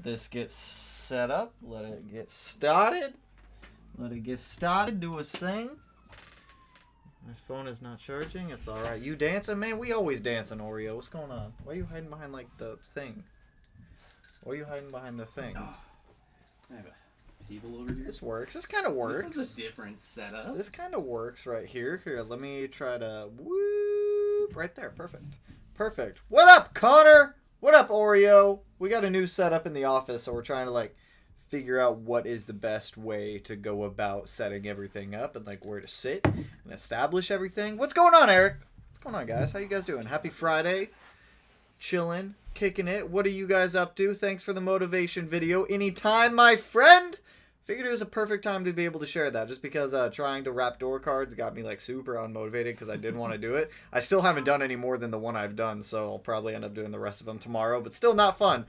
this get set up. Let it get started. Let it get started. Do its thing. My phone is not charging. It's all right. You dancing, man? We always dancing, Oreo. What's going on? Why are you hiding behind like the thing? Why are you hiding behind the thing? Oh, I have a table over here. This works. This kind of works. This is a different setup. This kind of works right here. Here, let me try to whoop right there. Perfect. Perfect. What up, Connor? What up, Oreo? We got a new setup in the office, so we're trying to like figure out what is the best way to go about setting everything up and like where to sit and establish everything. What's going on, Eric? What's going on, guys? How you guys doing? Happy Friday. Chilling, kicking it. What are you guys up to? Thanks for the motivation video. Anytime, my friend. Figured it was a perfect time to be able to share that just because trying to wrap door cards got me like super unmotivated because I didn't want to do it. I still haven't done any more than the one I've done, so I'll probably end up doing the rest of them tomorrow, but still not fun.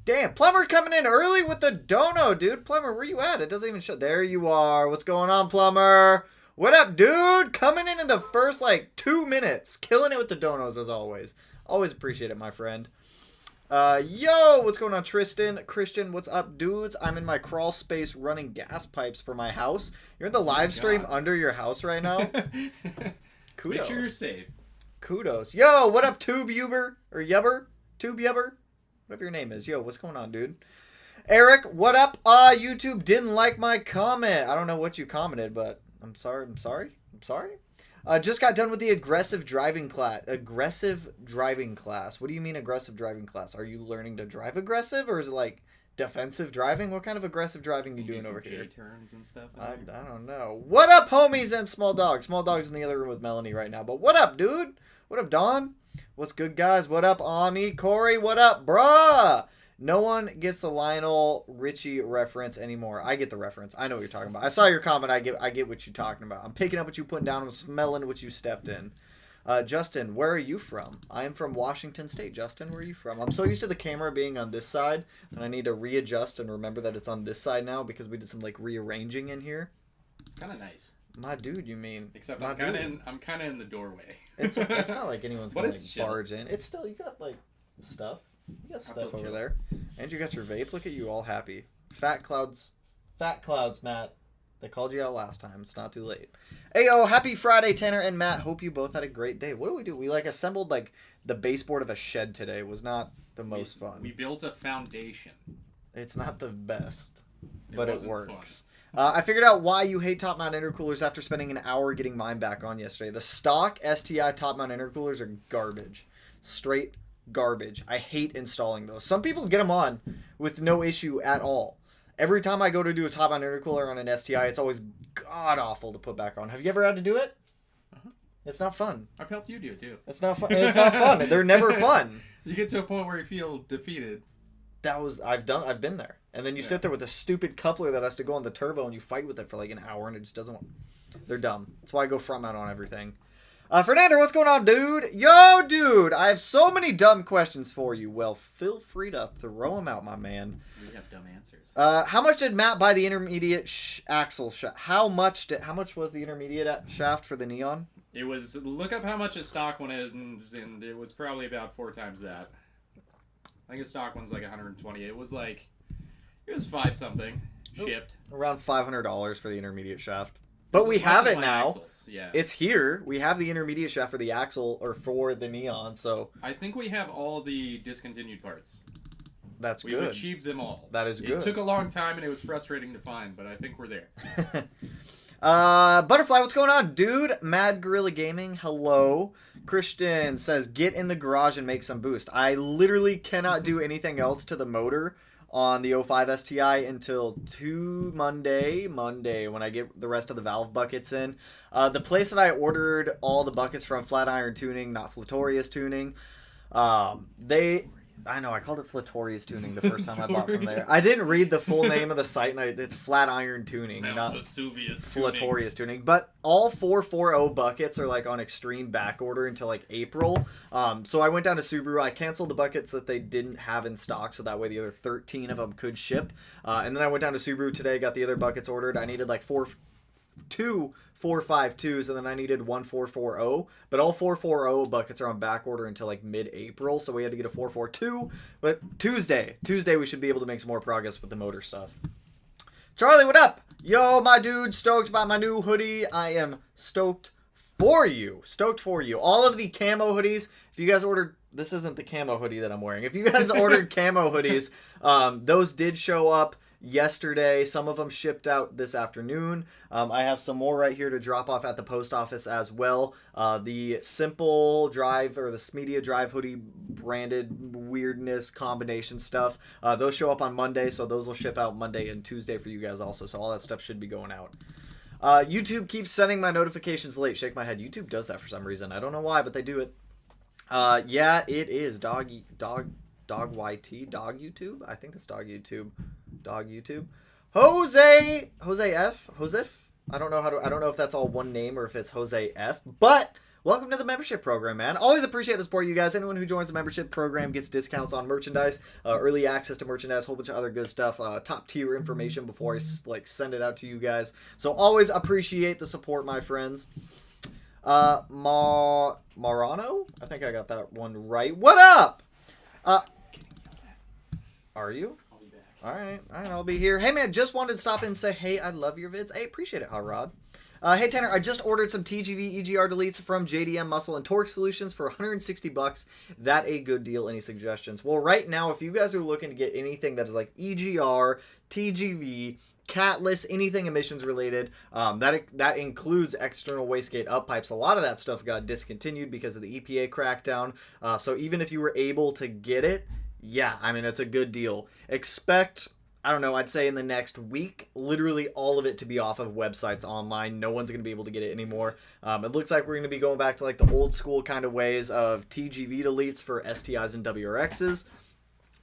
Damn, Plumber coming in early with the dono, dude. Plumber, where you at? It doesn't even show. There you are. What's going on, Plumber? What up, dude? Coming in the first like 2 minutes. Killing it with the donos as always. Always appreciate it, my friend. Yo, what's going on, Tristan? Christian, what's up, dudes? I'm in my crawl space running gas pipes for my house. You're in the live stream under your house right now? Kudos. Make sure you're safe. Kudos. Yo, what up, Tube Uber? Or Yubber? Tube Yubber? Whatever your name is. Yo, what's going on, dude? Eric, what up? YouTube didn't like my comment. I don't know what you commented, but I'm sorry. I'm sorry. Just got done with the aggressive driving class. Aggressive driving class. What do you mean aggressive driving class? Are you learning to drive aggressive, or is it like defensive driving? What kind of aggressive driving you doing over here? J-turns and stuff. I don't know. What up, homies and small dog? Small dog's in the other room with Melanie right now. But what up, dude? What up, Don? What's good, guys? What up, Ami? Corey, what up, bruh? No one gets the Lionel Richie reference anymore. I get the reference. I know what you're talking about. I saw your comment. I get what you're talking about. I'm picking up what you're putting down. I'm smelling what you stepped in. Justin, where are you from? I am from Washington State. Justin, where are you from? I'm so used to the camera being on this side, and I need to readjust and remember that it's on this side now because we did some like rearranging in here. It's kind of nice. My dude, you mean? Except I'm kind of in the doorway. It's not like anyone's gonna like barge in. It's still, you got like stuff. You got stuff over there. And you got your vape. Look at you, all happy. Fat clouds, Matt. They called you out last time. It's not too late. Ayo, happy Friday, Tanner and Matt. Hope you both had a great day. What do? We like assembled like the baseboard of a shed today. It was not the most fun. We built a foundation. It's not the best, but it works. I figured out why you hate top mount intercoolers after spending an hour getting mine back on yesterday. The stock STI top mount intercoolers are garbage. Straight garbage. I hate installing those. Some people get them on with no issue at all. Every time I go to do a top mount intercooler on an STI, it's always god awful to put back on. Have you ever had to do it? It's not fun. I've helped you do it too. It's not fun. It's not fun. They're never fun. You get to a point where you feel defeated. I've been there. And then you sit there with a stupid coupler that has to go on the turbo and you fight with it for like an hour and it just doesn't. They're dumb. That's why I go front mount on everything. Fernando, what's going on, dude? Yo, dude, I have so many dumb questions for you. Well, feel free to throw them out, my man. We have dumb answers. How much did Matt buy the intermediate axle shaft? How much was the intermediate shaft for the Neon? It was, look up how much a stock one is, and it was probably about 4 times that. I think a stock one's like 120. It was 5 something shipped. Around $500 for the intermediate shaft. But we have it now. Axles. Yeah. It's here. We have the intermediate shaft for the axle or for the Neon. So I think we have all the discontinued parts. That's We've good. achieved them all. That is good. It took a long time and it was frustrating to find, but I think we're there. Butterfly, what's going on, dude? Mad Gorilla Gaming, hello. Christian says, get in the garage and make some boost. I literally cannot do anything else to the motor on the 05 STI until Monday when I get the rest of the valve buckets in. The place that I ordered all the buckets from, Flatiron Tuning, not Flatorius Tuning, I know, I called it Flatorius Tuning the first time I bought from there. I didn't read the full name of the site, and it's Flatiron Tuning, not Vesuvius Flatorius Tuning. But all 440 buckets are like on extreme back order until like April. So I went down to Subaru. I canceled the buckets that they didn't have in stock, so that way the other 13 of them could ship. And then I went down to Subaru today, got the other buckets ordered. I needed like two 452s, and then I needed one 440. But all 440 buckets are on back order until like mid-April, so we had to get a 442. But Tuesday we should be able to make some more progress with the motor stuff. Charlie, what up? Yo, my dude, stoked about my new hoodie. I am stoked for you. Stoked for you. All of the camo hoodies, if you guys ordered, this isn't the camo hoodie that I'm wearing. If you guys ordered camo hoodies, those did show up yesterday. Some of them shipped out this afternoon. I have some more right here to drop off at the post office as well. The Simple Drive or the Smedia Drive hoodie branded weirdness combination stuff. Those show up on Monday, so those will ship out Monday and Tuesday for you guys also. So all that stuff should be going out. YouTube keeps sending my notifications late. Shake my head. YouTube does that for some reason. I don't know why, but they do it. Yeah, it is dog YT, dog YouTube. I think that's dog YouTube. Dog YouTube. Jose F. Joseph. I don't know if that's all one name or if it's Jose F. But welcome to the membership program, man. Always appreciate the support, you guys. Anyone who joins the membership program gets discounts on merchandise, early access to merchandise, a whole bunch of other good stuff, top tier information before I send it out to you guys. So always appreciate the support, my friends. Marano? I think I got that one right. What up? Are you? I'll be back. All right, I'll be here. Hey, man, just wanted to stop in and say, hey, I love your vids. Hey, appreciate it, Hot Rod. Hey, Tanner, I just ordered some TGV Egr Deletes from JDM Muscle and Torque Solutions for $160. That a good deal? Any suggestions? Well, right now, if you guys are looking to get anything that is like EGR, TGV, catless, anything emissions related, that includes external wastegate up pipes. A lot of that stuff got discontinued because of the EPA crackdown. So even if you were able to get it, yeah, I mean, it's a good deal. Expect, I don't know, I'd say in the next week, literally all of it to be off of websites online. No one's going to be able to get it anymore. It looks like we're going to be going back to like the old school kind of ways of TGV deletes for STIs and WRXs,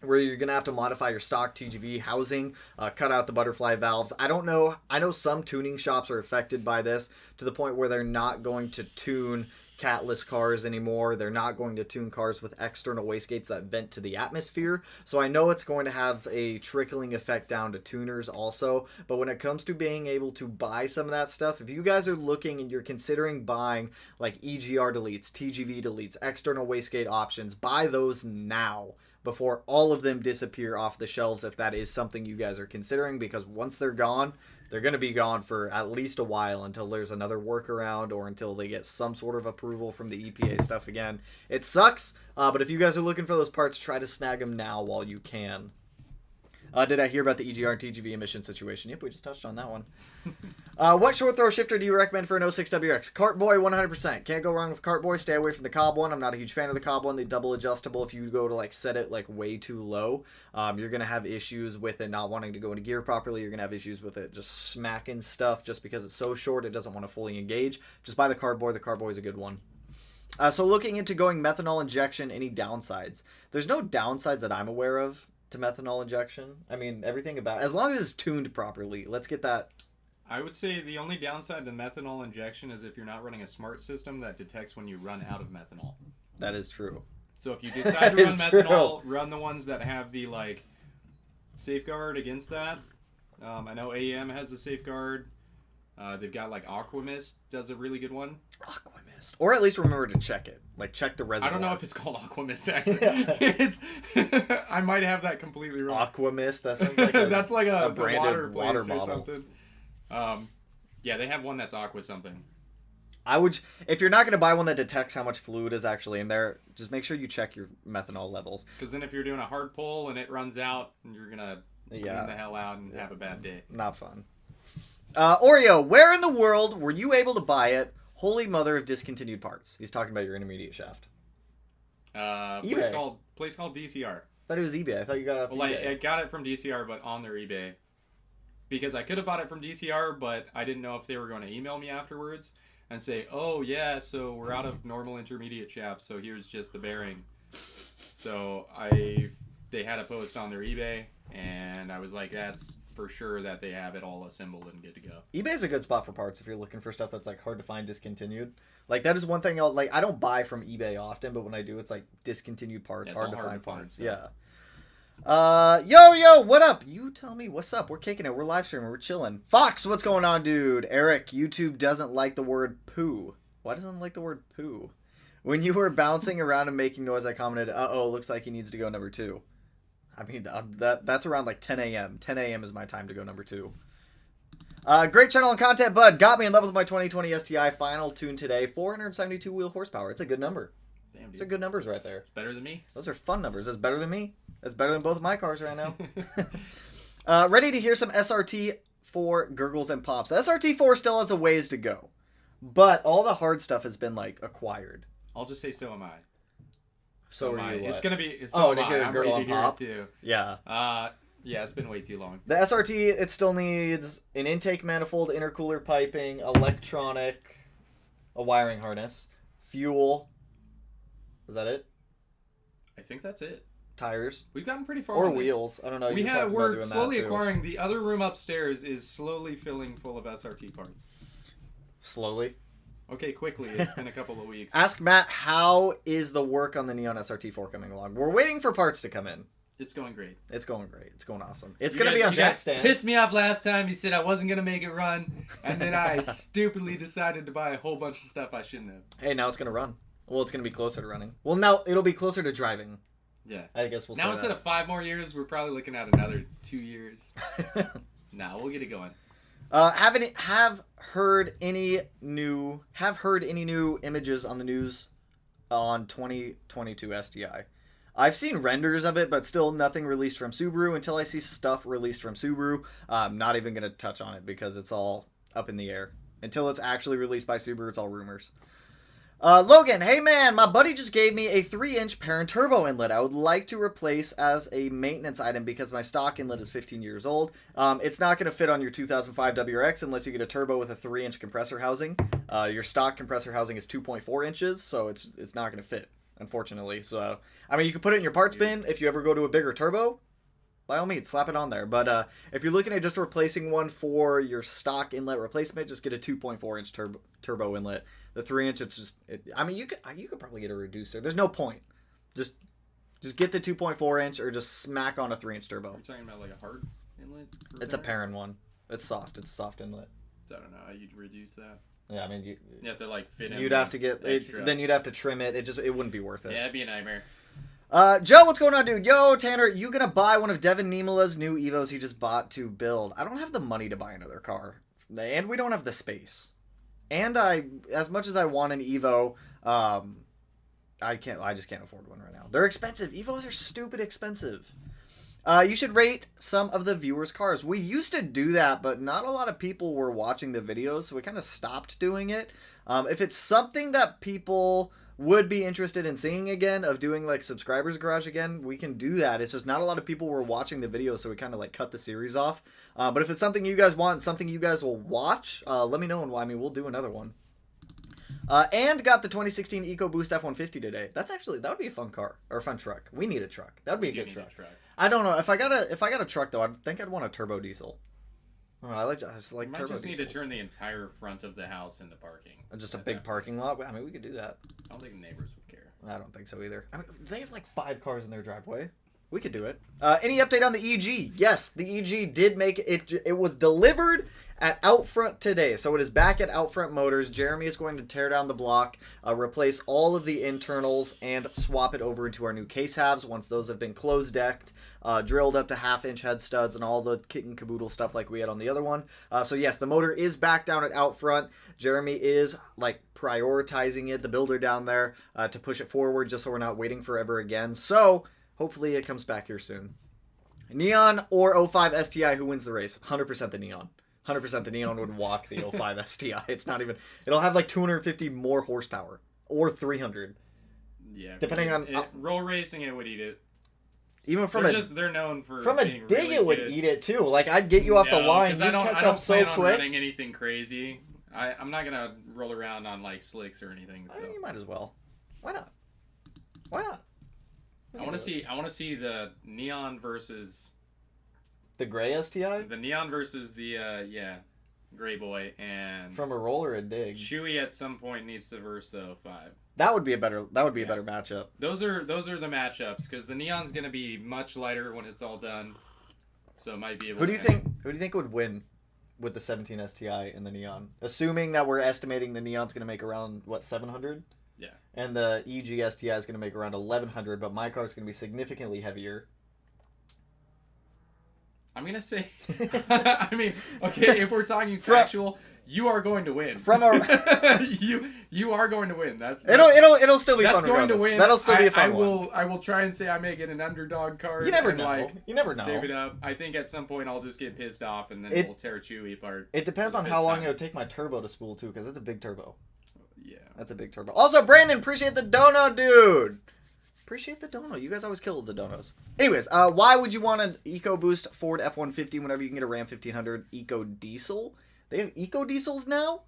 where you're going to have to modify your stock TGV housing, cut out the butterfly valves. I don't know. I know some tuning shops are affected by this to the point where they're not going to tune catless cars anymore. They're not going to tune cars with external wastegates that vent to the atmosphere. So I know it's going to have a trickling effect down to tuners also. But when it comes to being able to buy some of that stuff, if you guys are looking and you're considering buying like EGR deletes, TGV deletes, external wastegate options, buy those now before all of them disappear off the shelves if that is something you guys are considering, because once they're gone, they're going to be gone for at least a while until there's another workaround or until they get some sort of approval from the EPA stuff again. It sucks, but if you guys are looking for those parts, try to snag them now while you can. Did I hear about the EGR and TGV emission situation? Yep, we just touched on that one. What short throw shifter do you recommend for an 06WX? Cartboy 100%. Can't go wrong with Cartboy. Stay away from the Cobb one. I'm not a huge fan of the Cobb one. The double adjustable, if you go to like set it like way too low, you're going to have issues with it not wanting to go into gear properly. You're going to have issues with it just smacking stuff just because it's so short it doesn't want to fully engage. Just buy the Cartboy. The Cartboy is a good one. So looking into going methanol injection, any downsides? There's no downsides that I'm aware of to methanol injection. I mean, everything about it, as long as it's tuned properly. Let's get that. I would say the only downside to methanol injection is if you're not running a smart system that detects when you run out of methanol. That is true. So if you decide to run methanol, run the ones that have the like safeguard against that. I know AEM has a safeguard. They've got like Aquamist does a really good one. Aquamist, or at least remember to check it. Like check the reservoir. I don't know if it's called Aquamist actually. It's I might have that completely wrong. Aquamist. That sounds like that's like a branded water place or bottle. something. Yeah, they have one that's Aqua something. I would, if you're not going to buy one that detects how much fluid is actually in there, just make sure you check your methanol levels. Because then if you're doing a hard pull and it runs out, you're gonna clean the hell out and have a bad day. Not fun. Oreo, where in the world were you able to buy it? Holy mother of discontinued parts. He's talking about your intermediate shaft. Place called DCR. I thought it was eBay. I thought you got it off eBay. I got it from DCR, but on their eBay. Because I could have bought it from DCR, but I didn't know if they were going to email me afterwards and say, oh, yeah, so we're out of normal intermediate shafts, so here's just the bearing. So they had a post on their eBay, and I was like, that's for sure that they have it all assembled and good to go. eBay's a good spot for parts if you're looking for stuff that's like hard to find discontinued. Like that is one thing I don't buy from eBay often, but when I do, it's like discontinued parts, Yeah, hard to find parts. Yeah. Yo, what up? You tell me what's up. We're kicking it. We're live streaming. We're chilling. Fox, what's going on, dude? Eric, YouTube doesn't like the word poo. Why doesn't it like the word poo? When you were bouncing around and making noise, I commented, uh-oh, looks like he needs to go number 2. I mean, that's around like 10 a.m. 10 a.m. is my time to go number 2. Great channel and content, bud. Got me in love with my 2020 STI. Final tune today. 472 wheel horsepower. It's a good number. Damn, dude. Those are good numbers right there. It's better than me. Those are fun numbers. That's better than me. That's better than both of my cars right now. Ready to hear some SRT4 gurgles and pops. SRT4 still has a ways to go. But all the hard stuff has been, like, acquired. I'll just say so am I. So are you. It's going to be... To hear a gurgle and pop? Too. Yeah. Yeah, it's been way too long. The SRT, it still needs an intake manifold, intercooler piping, electronic, a wiring harness, fuel. Is that it? I think that's it. Tires. We've gotten pretty far. Or wheels. I don't know. We're slowly acquiring. The other room upstairs is slowly filling full of SRT parts. Slowly? Okay, quickly. It's been a couple of weeks. Ask Matt, how is the work on the Neon SRT4 coming along? We're waiting for parts to come in. It's going great. It's going great. It's going awesome. It's going to be on jack stand. Pissed me off last time. You said I wasn't going to make it run, and then I stupidly decided to buy a whole bunch of stuff I shouldn't have. Hey, now it's going to run. Well, it's going to be closer to running. Well, now it'll be closer to driving. Yeah. I guess we'll say now instead of 5 more years, we're probably looking at another 2 years. Nah, we'll get it going. Have heard any new images on the news on 2022 STI? I've seen renders of it, but still nothing released from Subaru. Until I see stuff released from Subaru, I'm not even going to touch on it because it's all up in the air. Until it's actually released by Subaru, it's all rumors. Logan, hey man, my buddy just gave me a 3-inch parent turbo inlet. I would like to replace as a maintenance item because my stock inlet is 15 years old. It's not going to fit on your 2005 WRX unless you get a turbo with a 3-inch compressor housing. Your stock compressor housing is 2.4 inches, so it's not going to fit, unfortunately. So, I mean, you can put it in your parts bin if you ever go to a bigger turbo. By all means, slap it on there. But if you're looking at just replacing one for your stock inlet replacement, just get a 2.4-inch turbo inlet. The 3-inch, it's just... I mean, you could probably get a reducer. There's no point. Just get the 2.4-inch or just smack on a 3-inch turbo. You're talking about like a hard inlet? It's a parent one. It's soft. It's a soft inlet. I don't know how you'd reduce that. Yeah, I mean... You have to like fit in. You'd have to get... then you'd have to trim it. It wouldn't be worth it. Yeah, it'd be a nightmare. Joe, what's going on, dude? Yo, Tanner, you gonna buy one of Devin Nimala's new Evos he just bought to build? I don't have the money to buy another car. And we don't have the space. And as much as I want an Evo, I just can't afford one right now. They're expensive. Evos are stupid expensive. You should rate some of the viewers' cars. We used to do that, but not a lot of people were watching the videos, so we kind of stopped doing it. If it's something that people would be interested in seeing again, of doing like Subscribers Garage again, we can do that. It's just not a lot of people were watching the video, so we kind of like cut the series off. But if it's something you guys want, something you guys will watch, let me know, and we'll do another one. And got the 2016 EcoBoost F-150 today. That would be a fun car, or a fun truck. We need a truck. That would be a good truck. I don't know, if I got a truck though, I think I'd want a turbo diesel. I just like turbo diesels. You might just need to turn the entire front of the house into parking. Just a big parking lot? I mean, we could do that. I don't think the neighbors would care. I don't think so either. I mean, they have like 5 cars in their driveway. We could do it. Any update on the EG? Yes, the EG did make it. It was delivered at Outfront today, so it is back at Outfront Motors. Jeremy is going to tear down the block, replace all of the internals, and swap it over into our new case halves once those have been closed decked, drilled up to 1/2-inch head studs, and all the kit and caboodle stuff like we had on the other one. So yes, the motor is back down at Outfront. Jeremy is like prioritizing it, the builder down there, to push it forward, just so we're not waiting forever again. So hopefully it comes back here soon. Neon or 05 STI, who wins the race? 100% the Neon. 100% the Neon would walk the 05 STI. It's not even... It'll have like 250 more horsepower. Or 300. Yeah. Depending on... roll racing, it would eat it. Even from they're known for from a being dig, really it would good. Eat it too. Like, I'd get you off the line. You'd catch up so quick. I don't plan on running anything crazy. I'm not going to roll around on like slicks or anything. So. You might as well. Why not? Why not? I want to see the Neon versus the gray STI. The Neon versus the gray boy, and from a roll or a dig. Chewy at some point needs to verse the 05. That would be a better matchup. Those are the matchups because the neon's gonna be much lighter when it's all done, so it might be able. Who do you think would win with the 17 STI and the neon? Assuming that we're estimating the neon's gonna make around what 700. Yeah. And the EG STI is gonna make around 1100, but my car's gonna be significantly heavier. I'm gonna say. I mean, okay, if we're talking factual. You are going to win. From a you are going to win. That's it'll still be that's fun. Going to win. That'll still be a fun one. I will try and say I may get an underdog card. You never and, know. Like, you never know. Save it up. I think at some point I'll just get pissed off and then we'll tear Chewy apart. It depends on how long it would take my turbo to spool too, because it's a big turbo. Yeah, that's a big turbo. Also, Brandon, appreciate the dono, dude. Appreciate the dono. You guys always kill the donos. Anyways, why would you want an EcoBoost Ford F-150 whenever you can get a Ram 1500 Eco Diesel? They have Eco Diesels now?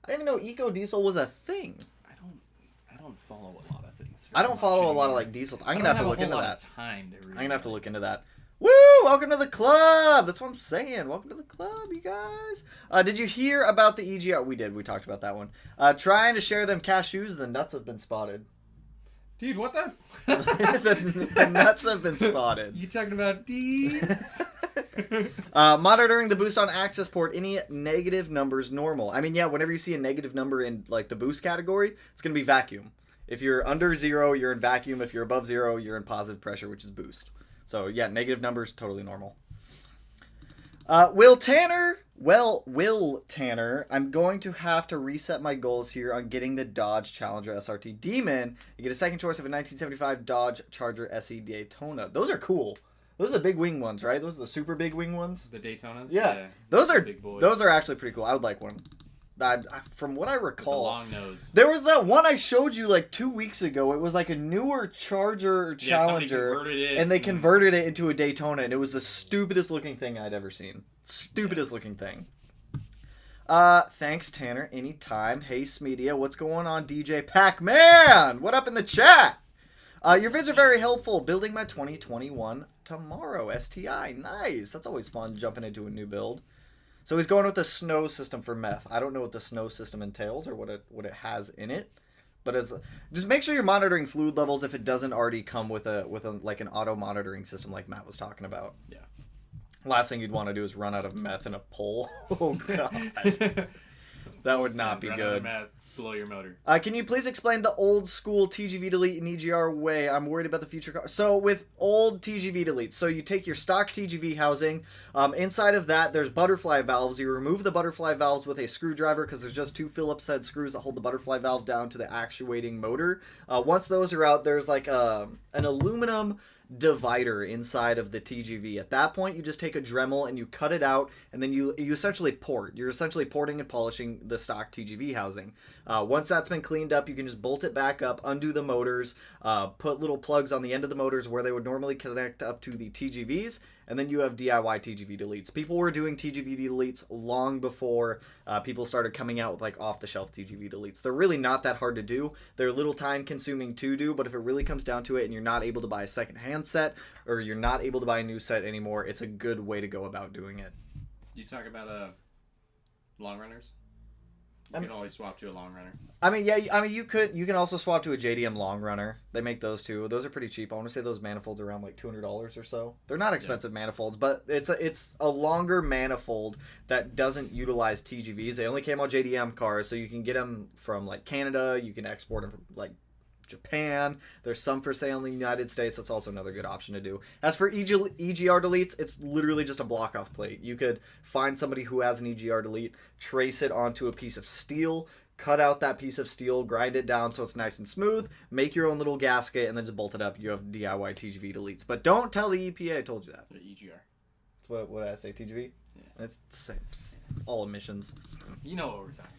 I didn't even know Eco Diesel was a thing. I don't follow a lot of things. I don't follow a lot of like diesel. I'm gonna have to look into that. I'm gonna have to look into that. Woo! Welcome to the club. That's what I'm saying. Welcome to the club, you guys. Did you hear about the EGR? We did. We talked about that one. Trying to share them cashews. The nuts have been spotted. Dude, what the? the nuts have been spotted. You talking about these? Monitoring the boost on access port. Any negative numbers normal? I mean, yeah. Whenever you see a negative number in like the boost category, it's gonna be vacuum. If you're under 0, you're in vacuum. If you're above 0, you're in positive pressure, which is boost. So yeah, negative numbers totally normal. Will Tanner, I'm going to have to reset my goals here on getting the Dodge Challenger SRT Demon. You get a second choice of a 1975 Dodge Charger SE Daytona. Those are cool. Those are the big wing ones, right? Those are the super big wing ones. The Daytonas. Yeah. Those are actually pretty cool. I would like one. From what I recall, the long nose. There was that one I showed you like 2 weeks ago. It was like a newer Charger Challenger, and they converted it into a Daytona, and it was the stupidest looking thing I'd ever seen. Stupidest looking thing. Thanks, Tanner. Anytime. Hey, Smedia, what's going on, DJ Pac-Man? What up in the chat? Your vids are very helpful. Building my 2021 tomorrow STI. Nice. That's always fun jumping into a new build. So he's going with the snow system for meth. I don't know what the snow system entails or what it has in it, but just make sure you're monitoring fluid levels if it doesn't already come with a like an auto monitoring system like Matt was talking about. Yeah. Last thing you'd want to do is run out of meth in a pole. Oh god, that would not be good. Blow your motor. Can you please explain the old school Tgv delete and EGR way? I'm worried about the future car. So with old Tgv deletes, so you take your stock Tgv housing. Inside of that, there's butterfly valves. You remove the butterfly valves with a screwdriver because there's just 2 Phillips head screws that hold the butterfly valve down to the actuating motor. Once those are out, there's like an aluminum divider inside of the TGV. At that point, you just take a Dremel and you cut it out, and then you essentially port. You're essentially porting and polishing the stock TGV housing. Once that's been cleaned up, you can just bolt it back up, undo the motors, put little plugs on the end of the motors where they would normally connect up to the TGVs, and then you have DIY TGV deletes. People were doing TGV deletes long before people started coming out with like off-the-shelf TGV deletes. They're really not that hard to do. They're a little time-consuming to do, but if it really comes down to it and you're not able to buy a second-hand set or you're not able to buy a new set anymore, it's a good way to go about doing it. You talk about long runners? You can always swap to a long runner. I mean, yeah. I mean, you can also swap to a JDM long runner. They make those too. Those are pretty cheap. I want to say those manifolds are around like $200 or so. They're not expensive manifolds, but it's a longer manifold that doesn't utilize TGVs. They only came on JDM cars, so you can get them from like Canada. You can export them from like Japan. There's some for sale in the United States. That's also another good option to do. As for EGR deletes, it's literally just a block off plate. You could find somebody who has an EGR delete, trace it onto a piece of steel, cut out that piece of steel, grind it down so it's nice and smooth, make your own little gasket, and then just bolt it up. You have DIY TGV deletes. But don't tell the EPA I told you that. The EGR. That's what did I say? TGV? Yeah. It's the same. All emissions. You know what we're talking about.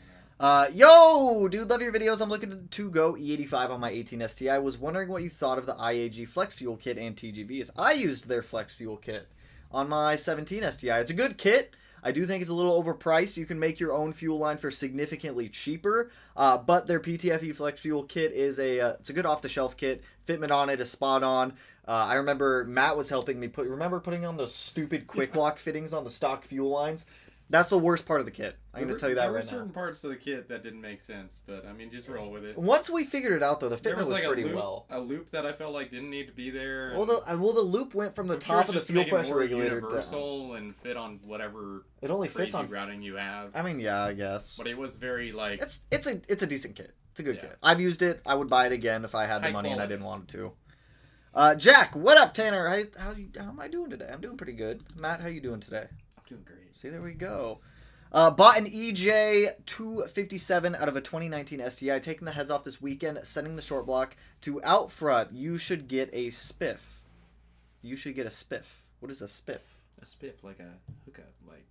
Yo, dude, love your videos. I'm looking to go E85 on my 18 STI. I was wondering what you thought of the IAG Flex Fuel Kit and TGVs. I used their Flex Fuel Kit on my 17 STI. It's a good kit. I do think it's a little overpriced. You can make your own fuel line for significantly cheaper, but their PTFE Flex Fuel Kit is it's a good off-the-shelf kit. Fitment on it is spot on. I remember Matt was helping me remember putting on those stupid quick lock fittings on the stock fuel lines? That's the worst part of the kit. I'm going to tell you that right now. There were certain parts of the kit that didn't make sense, but I mean, just roll with it. Once we figured it out, though, the fitment was like pretty well. A loop that I felt like didn't need to be there. Well, the loop went from the top of the fuel pressure regulator universal and fit on whatever. It only fits on routing you have. I mean, yeah, I guess. But it was very like. It's a decent kit. It's a good kit. I've used it. I would buy it again if I had the money quality. And I didn't want to. Jack, what up, Tanner? How am I doing today? I'm doing pretty good. Matt, how you doing today? I'm doing great. See, there we go. Bought an EJ 257 out of a 2019 STI. Taking the heads off this weekend. Sending the short block to out front. You should get a spiff. You should get a spiff. What is a spiff? A spiff, like a hookup, like.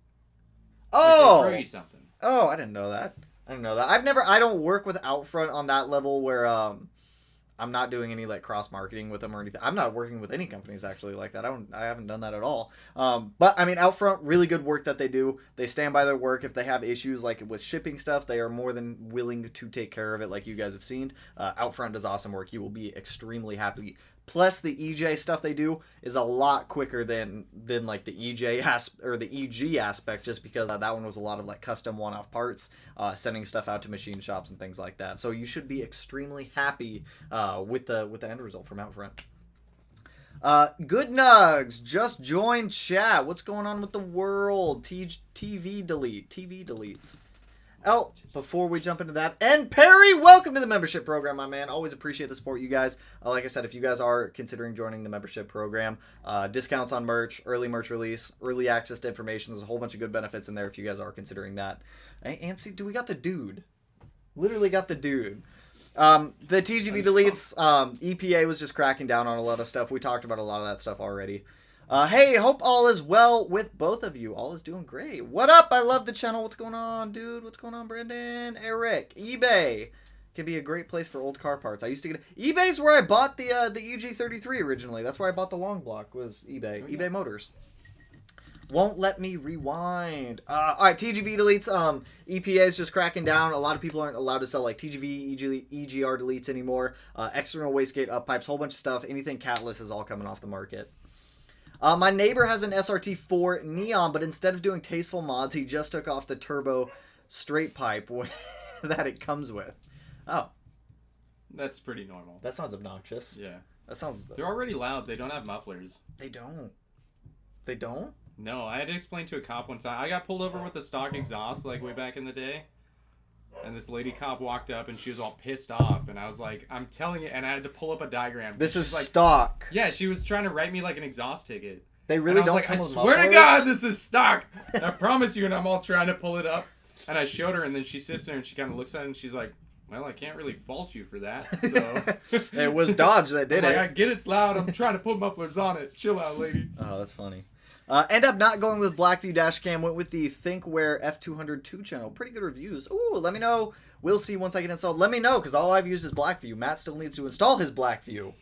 Oh. Like they throw you something. Oh, I didn't know that. I don't work with out front on that level where I'm not doing any like cross marketing with them or anything. I'm not working with any companies actually like that. I haven't done that at all. But I mean, Outfront, really good work that they do. They stand by their work. If they have issues like with shipping stuff, they are more than willing to take care of it, like you guys have seen. Outfront does awesome work. You will be extremely happy. Plus, the EJ stuff they do is a lot quicker than like the EJ or the EG aspect, just because that one was a lot of like custom one-off parts, sending stuff out to machine shops and things like that. So you should be extremely happy with the end result from Outfront. Good Nugs just joined chat. What's going on with the world? Tgv Deletes. Oh, before we jump into that, and Perry, welcome to the membership program, my man. Always appreciate the support, you guys. Like I said, if you guys are considering joining the membership program, discounts on merch, early merch release, early access to information. There's a whole bunch of good benefits in there if you guys are considering that. And see, we got the dude. Literally got the dude. The Tgv Deletes, EPA was just cracking down on a lot of stuff. We talked about a lot of that stuff already. Hey, hope all is well with both of you. All is doing great. What up? I love the channel. What's going on, dude? What's going on, Brandon? Eric. eBay can be a great place for old car parts. I used to get eBay's where I bought the EG33 originally. That's where I bought the long block, was eBay. Oh, yeah. eBay Motors. Won't let me rewind. All right, Tgv Deletes. EPA is just cracking down. A lot of people aren't allowed to sell like Tgv, EGR Deletes anymore. External wastegate, up pipes, whole bunch of stuff. Anything catless is all coming off the market. My neighbor has an SRT4 Neon, but instead of doing tasteful mods, he just took off the turbo straight pipe that it comes with. Oh. That's pretty normal. That sounds obnoxious. Yeah. That sounds... They're already loud. They don't have mufflers. They don't. They don't? No, I had to explain to a cop one time. I got pulled over with the stock exhaust, like way back in the day. And this lady cop walked up and she was all pissed off. And I was like, I'm telling you. And I had to pull up a diagram. This is like, stock. Yeah, she was trying to write me like an exhaust ticket. They really don't like, come I with swear mufflers? to God, this is stock. I promise you. And I'm all trying to pull it up. And I showed her. And then she sits there and she kind of looks at it and she's like, well, I can't really fault you for that. So it was Dodge that did it. Like, I get it's loud. I'm trying to put mufflers on it. Chill out, lady. Oh, that's funny. End up not going with Blackview Dashcam. Went with the ThinkWare F202 channel. Pretty good reviews. Ooh, let me know. We'll see once I get installed. Let me know, because all I've used is Blackview. Matt still needs to install his Blackview.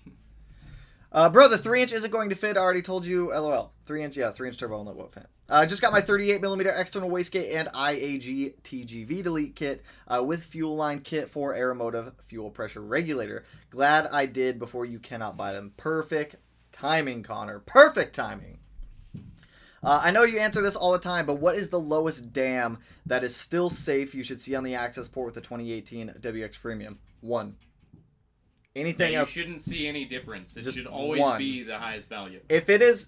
Bro, the 3-inch isn't going to fit. I already told you. LOL. 3-inch, yeah, 3-inch turbo on that won't fit. Just got my 38mm external wastegate and IAG Tgv Delete kit with fuel line kit for Aeromotive fuel pressure regulator. Glad I did before you cannot buy them. Perfect timing, Connor. Perfect timing. I know you answer this all the time, but what is the lowest dam that is still safe you should see on the access port with the 2018 WX Premium? 1. Anything else? You shouldn't see any difference. It should always be the highest value. If it's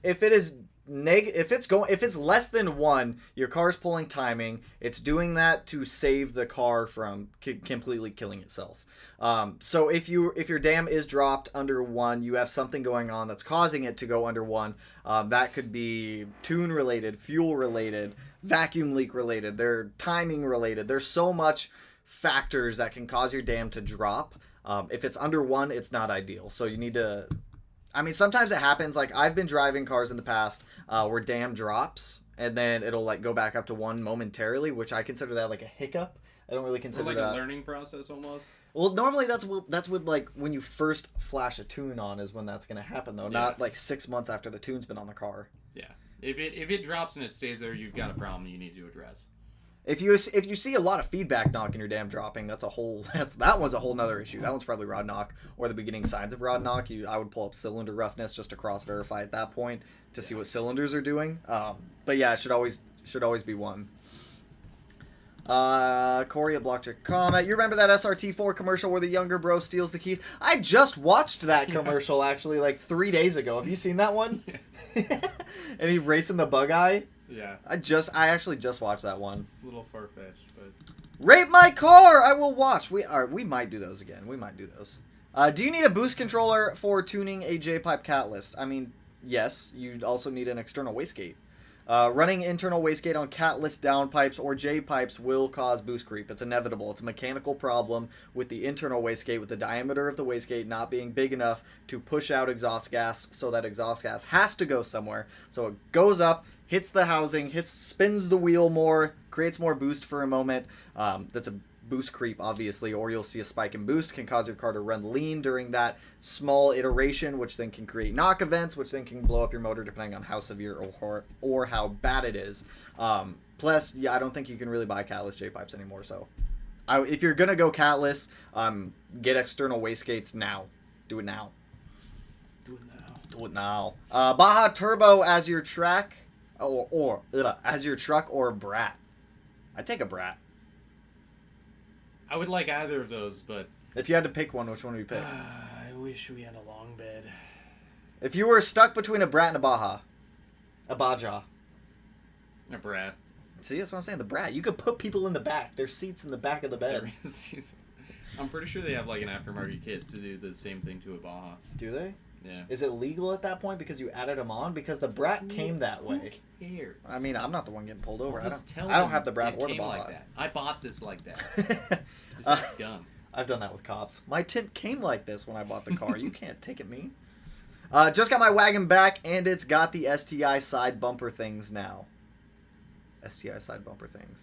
less than 1, your car's pulling timing. It's doing that to save the car from completely killing itself. So if your dam is dropped under 1, you have something going on that's causing it to go under 1. That could be tune related, fuel related, vacuum leak related, they're timing related. There's so much factors that can cause your dam to drop. If it's under 1, it's not ideal. So you need to, I mean, sometimes it happens. Like I've been driving cars in the past where dam drops and then it'll like go back up to 1 momentarily, which I consider that like a hiccup. I don't really consider that. Like a learning process almost. Well, normally that's with like when you first flash a tune on is when that's going to happen though, yeah. Not like 6 months after the tune's been on the car. Yeah. If it drops and it stays there, you've got a problem you need to address. If you see a lot of feedback knock in your dam dropping, that one's a whole nother issue. That one's probably rod knock or the beginning signs of rod knock. I would pull up cylinder roughness just to cross verify at that point to see what cylinders are doing. But yeah, it should always Should always be 1. Corey blocked your comment. You remember that SRT4 commercial where the younger bro steals the keys? I just watched that commercial actually like 3 days ago. Have you seen that one? Yes. And he's racing the bug eye. Yeah. I actually just watched that one. A little far-fetched, but... Rate my car! I will watch. We might do those again. We might do those. Do you need a boost controller for tuning a J-pipe catalyst? I mean, yes. You also need an external wastegate. Running internal wastegate on catalyst downpipes or J-pipes will cause boost creep. It's inevitable. It's a mechanical problem with the internal wastegate, with the diameter of the wastegate not being big enough to push out exhaust gas, so that exhaust gas has to go somewhere. So it goes up, hits the housing, spins the wheel more, creates more boost for a moment. That's a boost creep, obviously, or you'll see a spike in boost, can cause your car to run lean during that small iteration, which then can create knock events, which then can blow up your motor depending on how severe or how bad it is. Plus, yeah, I don't think you can really buy catalyst J-pipes anymore, so if you're going to go catalyst, get external wastegates now. Do it now. Do it now. Do it now. Baja Turbo as your track, or as your truck, or Brat. I'd take a Brat. I would like either of those, but... If you had to pick one, which one would you pick? I wish we had a long bed. If you were stuck between a Brat and a Baja. A Baja. A Brat. See, that's what I'm saying. The Brat. You could put people in the back. There's seats in the back of the bed. I'm pretty sure they have like an aftermarket kit to do the same thing to a Baja. Do they? Yeah. Is it legal at that point because you added them on? Because the Brat came that way. Who cares? I mean, I'm not the one getting pulled over. I Just don't have the Brat it or the came Baja. like that. I bought this like that. Just like dumb. I've done that with cops. My tint came like this when I bought the car. You can't ticket me. Just got my wagon back, and it's got the STI side bumper things now. STI side bumper things.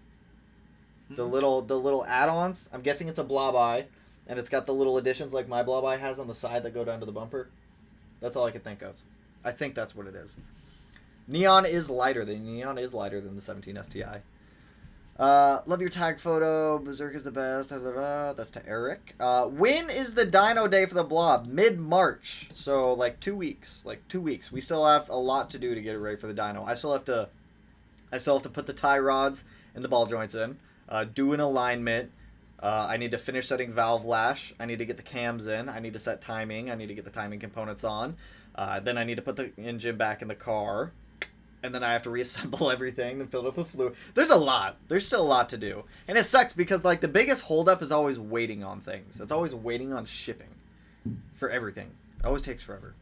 The little add-ons. I'm guessing it's a Blob eye, and it's got the little additions like my Blob eye has on the side that go down to the bumper. That's all I could think of. I think that's what it is. Neon is lighter. The Neon is lighter than the 17 STI. Love your tag photo. Berserk is the best. That's to Eric. When is the Dino day for the Blob? Mid-March. So, like 2 weeks. Like 2 weeks. We still have a lot to do to get it ready for the Dino. I still have to put the tie rods and the ball joints in. Do an alignment. I need to finish setting valve lash. I need to get the cams in. I need to set timing. I need to get the timing components on. Then I need to put the engine back in the car. And then I have to reassemble everything and fill it up with fluid. There's a lot. There's still a lot to do. And it sucks because, like, the biggest holdup is always waiting on things. It's always waiting on shipping for everything. It always takes forever.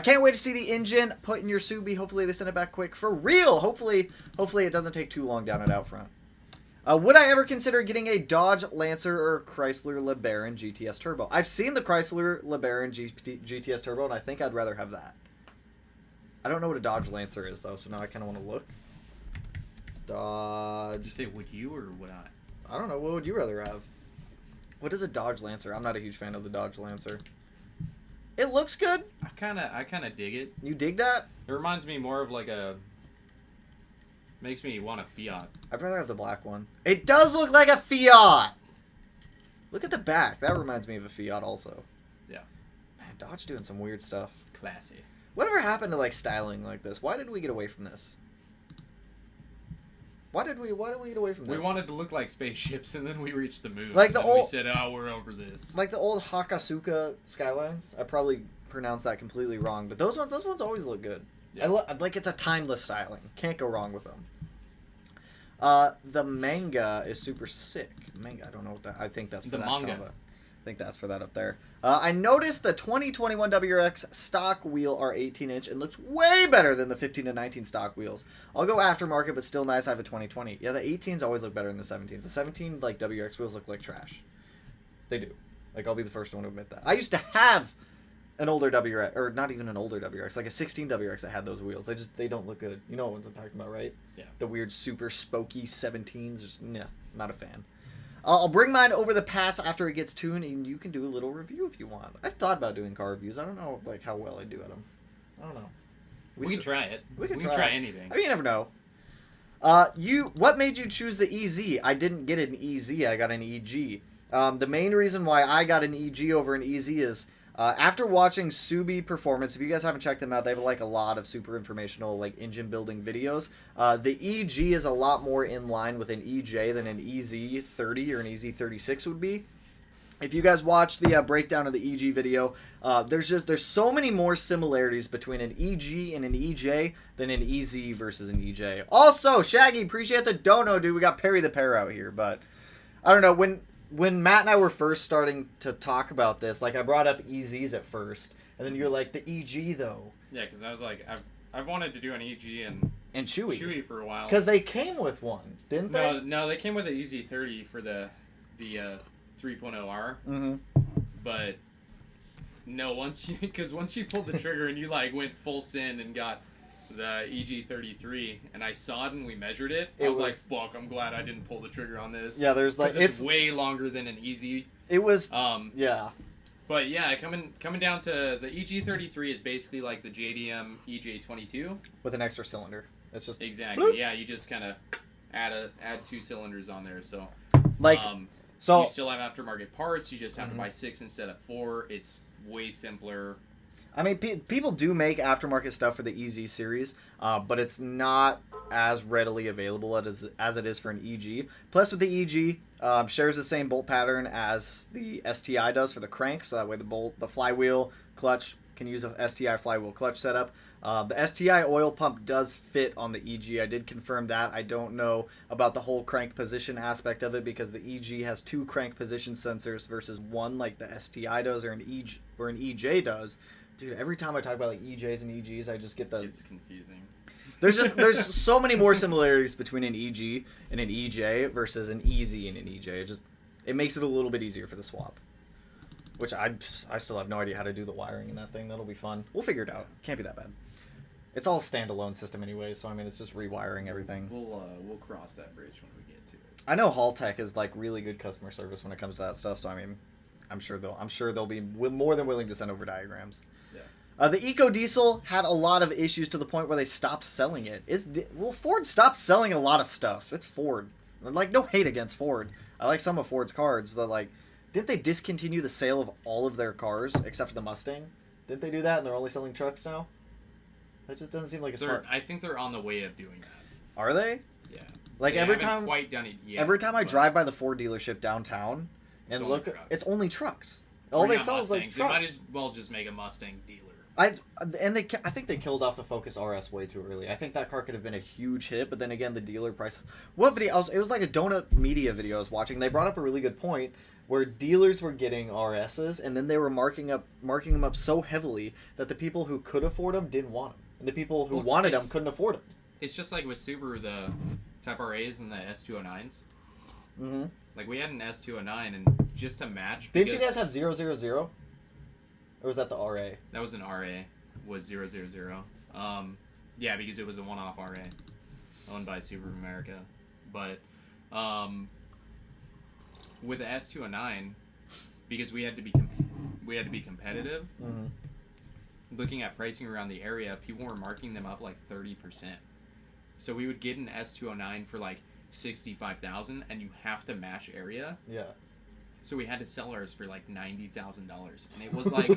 Can't wait to see the engine put in your Subi. Hopefully they send it back quick. For real. Hopefully it doesn't take too long down at out front. Would I ever consider getting a Dodge Lancer or Chrysler LeBaron GTS Turbo? I've seen the Chrysler LeBaron GTS Turbo, and I think I'd rather have that. I don't know what a Dodge Lancer is, though, so now I kind of want to look. Dodge... Did you say would you or would I? I don't know. What would you rather have? What is a Dodge Lancer? I'm not a huge fan of the Dodge Lancer. It looks good. I kind of dig it. You dig that? It reminds me more of like a... Makes me want a Fiat. I'd rather have the black one. It does look like a Fiat! Look at the back. That reminds me of a Fiat also. Yeah. Man, Dodge doing some weird stuff. Classy. Whatever happened to, like, styling like this? Why did we get away from this? Why did we get away from this? We wanted to look like spaceships, and then we reached the moon. Like the and old... we said, oh, we're over this. Like the old Hakasuka Skylines. I probably pronounced that completely wrong, but those ones always look good. Yeah. Like, it's a timeless styling. Can't go wrong with them. The manga is super sick. Manga, I don't know what that... I think that's for the that manga. combo. I think that's for that up there. I noticed the 2021 WRX stock wheel are 18-inch and looks way better than the 15 to 19 stock wheels. I'll go aftermarket, but still nice. I have a 2020. Yeah, the 18s always look better than the 17s. The 17 like WRX wheels look like trash. They do. Like, I'll be the first one to admit that. I used to have an older WRX, or not even an older WRX, like a 16 WRX that had those wheels. They don't look good. You know what ones I'm talking about, right? Yeah. The weird super spokey 17s. Just, nah, not a fan. I'll bring mine over the pass after it gets tuned, and you can do a little review if you want. I've thought about doing car reviews. I don't know like how well I do at them. I don't know. We can try it. We can try anything. I mean, you never know. What made you choose the EZ? I didn't get an EZ. I got an EG. The main reason why I got an EG over an EZ is After watching Subi Performance, if you guys haven't checked them out, they have like a lot of super informational like engine building videos. The EG is a lot more in line with an EJ than an EZ30 or an EZ36 would be. If you guys watch the breakdown of the EG video, there's so many more similarities between an EG and an EJ than an EZ versus an EJ. Also, Shaggy, appreciate the dono, dude. We got Perry the Pear out here, but I don't know, when Matt and I were first starting to talk about this, like I brought up EZs at first, and then you're like, the EG though. Yeah, because I was like, I've wanted to do an EG and Chewy for a while. Because they came with one, didn't they? No, they came with the EZ30 for the 3.0R. Mm-hmm. But no, once you pulled the trigger and you like went full send and got the EG33, and I saw it and we measured it, I was like, fuck, I'm glad I didn't pull the trigger on this. Yeah, there's like it's way longer than an EZ. It was yeah. But yeah, coming down to the EG33 is basically like the JDM EJ22 with an extra cylinder. It's just exactly bloop. Yeah. You just kind of add 2 cylinders on there, so like so you still have aftermarket parts. You just have to buy 6 instead of 4. It's way simpler. I mean, people do make aftermarket stuff for the EZ series, but it's not as readily available as it is for an EG. Plus, with the EG, shares the same bolt pattern as the STI does for the crank, so that way the flywheel clutch can use a STI flywheel clutch setup. The STI oil pump does fit on the EG. I did confirm that. I don't know about the whole crank position aspect of it because the EG has 2 crank position sensors versus 1 like the STI does or an EJ does. Dude, every time I talk about like EJs and EGs, I just get the... It's confusing. There's so many more similarities between an EG and an EJ versus an EZ and an EJ. It makes it a little bit easier for the swap. Which I still have no idea how to do the wiring in that thing. That'll be fun. We'll figure it out. Can't be that bad. It's all a standalone system anyway, so I mean it's just rewiring everything. We'll cross that bridge when we get to it. I know Haltech is like really good customer service when it comes to that stuff, so I mean I'm sure they'll be more than willing to send over diagrams. Yeah. The EcoDiesel had a lot of issues to the point where they stopped selling it. Ford stopped selling a lot of stuff. It's Ford. Like, no hate against Ford. I like some of Ford's cars, but like, didn't they discontinue the sale of all of their cars except for the Mustang? Didn't they do that and they're only selling trucks now? That just doesn't seem like a smart... I think they're on the way of doing that. Are they? Yeah. Like they every haven't time... quite done it yet. Every time I drive by the Ford dealership downtown and look... It's only trucks. All they sell is like trucks. They might as well just make a Mustang dealer. I think they killed off the Focus RS way too early. I think that car could have been a huge hit, but then again, the dealer price... What video? It was like a Donut Media video I was watching. They brought up a really good point where dealers were getting RSs, and then they were marking them up so heavily that the people who could afford them didn't want them. And the people who wanted them couldn't afford them. It's just like with Subaru, the Type RAs and the S209s. Mm-hmm. Like, we had an S209, and just to match... Didn't you guys have 000? Or was that the RA? That was an RA, was 000. Yeah, because it was a one-off RA, owned by Subaru America. But with the S209, because we had to be competitive, looking at pricing around the area, people were marking them up like 30%. So we would get an S209 for like $65,000, and you have to match area. Yeah. So we had to sell ours for like $90,000, and it was like,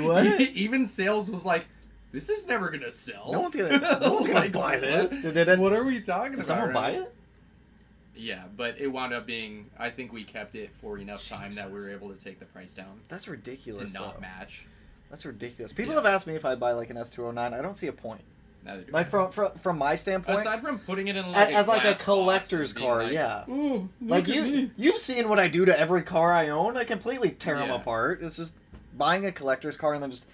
what? Even sales was like, this is never gonna sell. No one's gonna buy this. What are we talking about? Did someone buy it? Yeah, but it wound up being, I think we kept it for enough time that we were able to take the price down. That's ridiculous. To not match. That's ridiculous. People have asked me if I'd buy like an S209. I don't see a point. Neither do like from my standpoint, aside from putting it in like as like a collector's car, like, yeah. Ooh, like you've seen what I do to every car I own. I completely tear them apart. It's just buying a collector's car and then just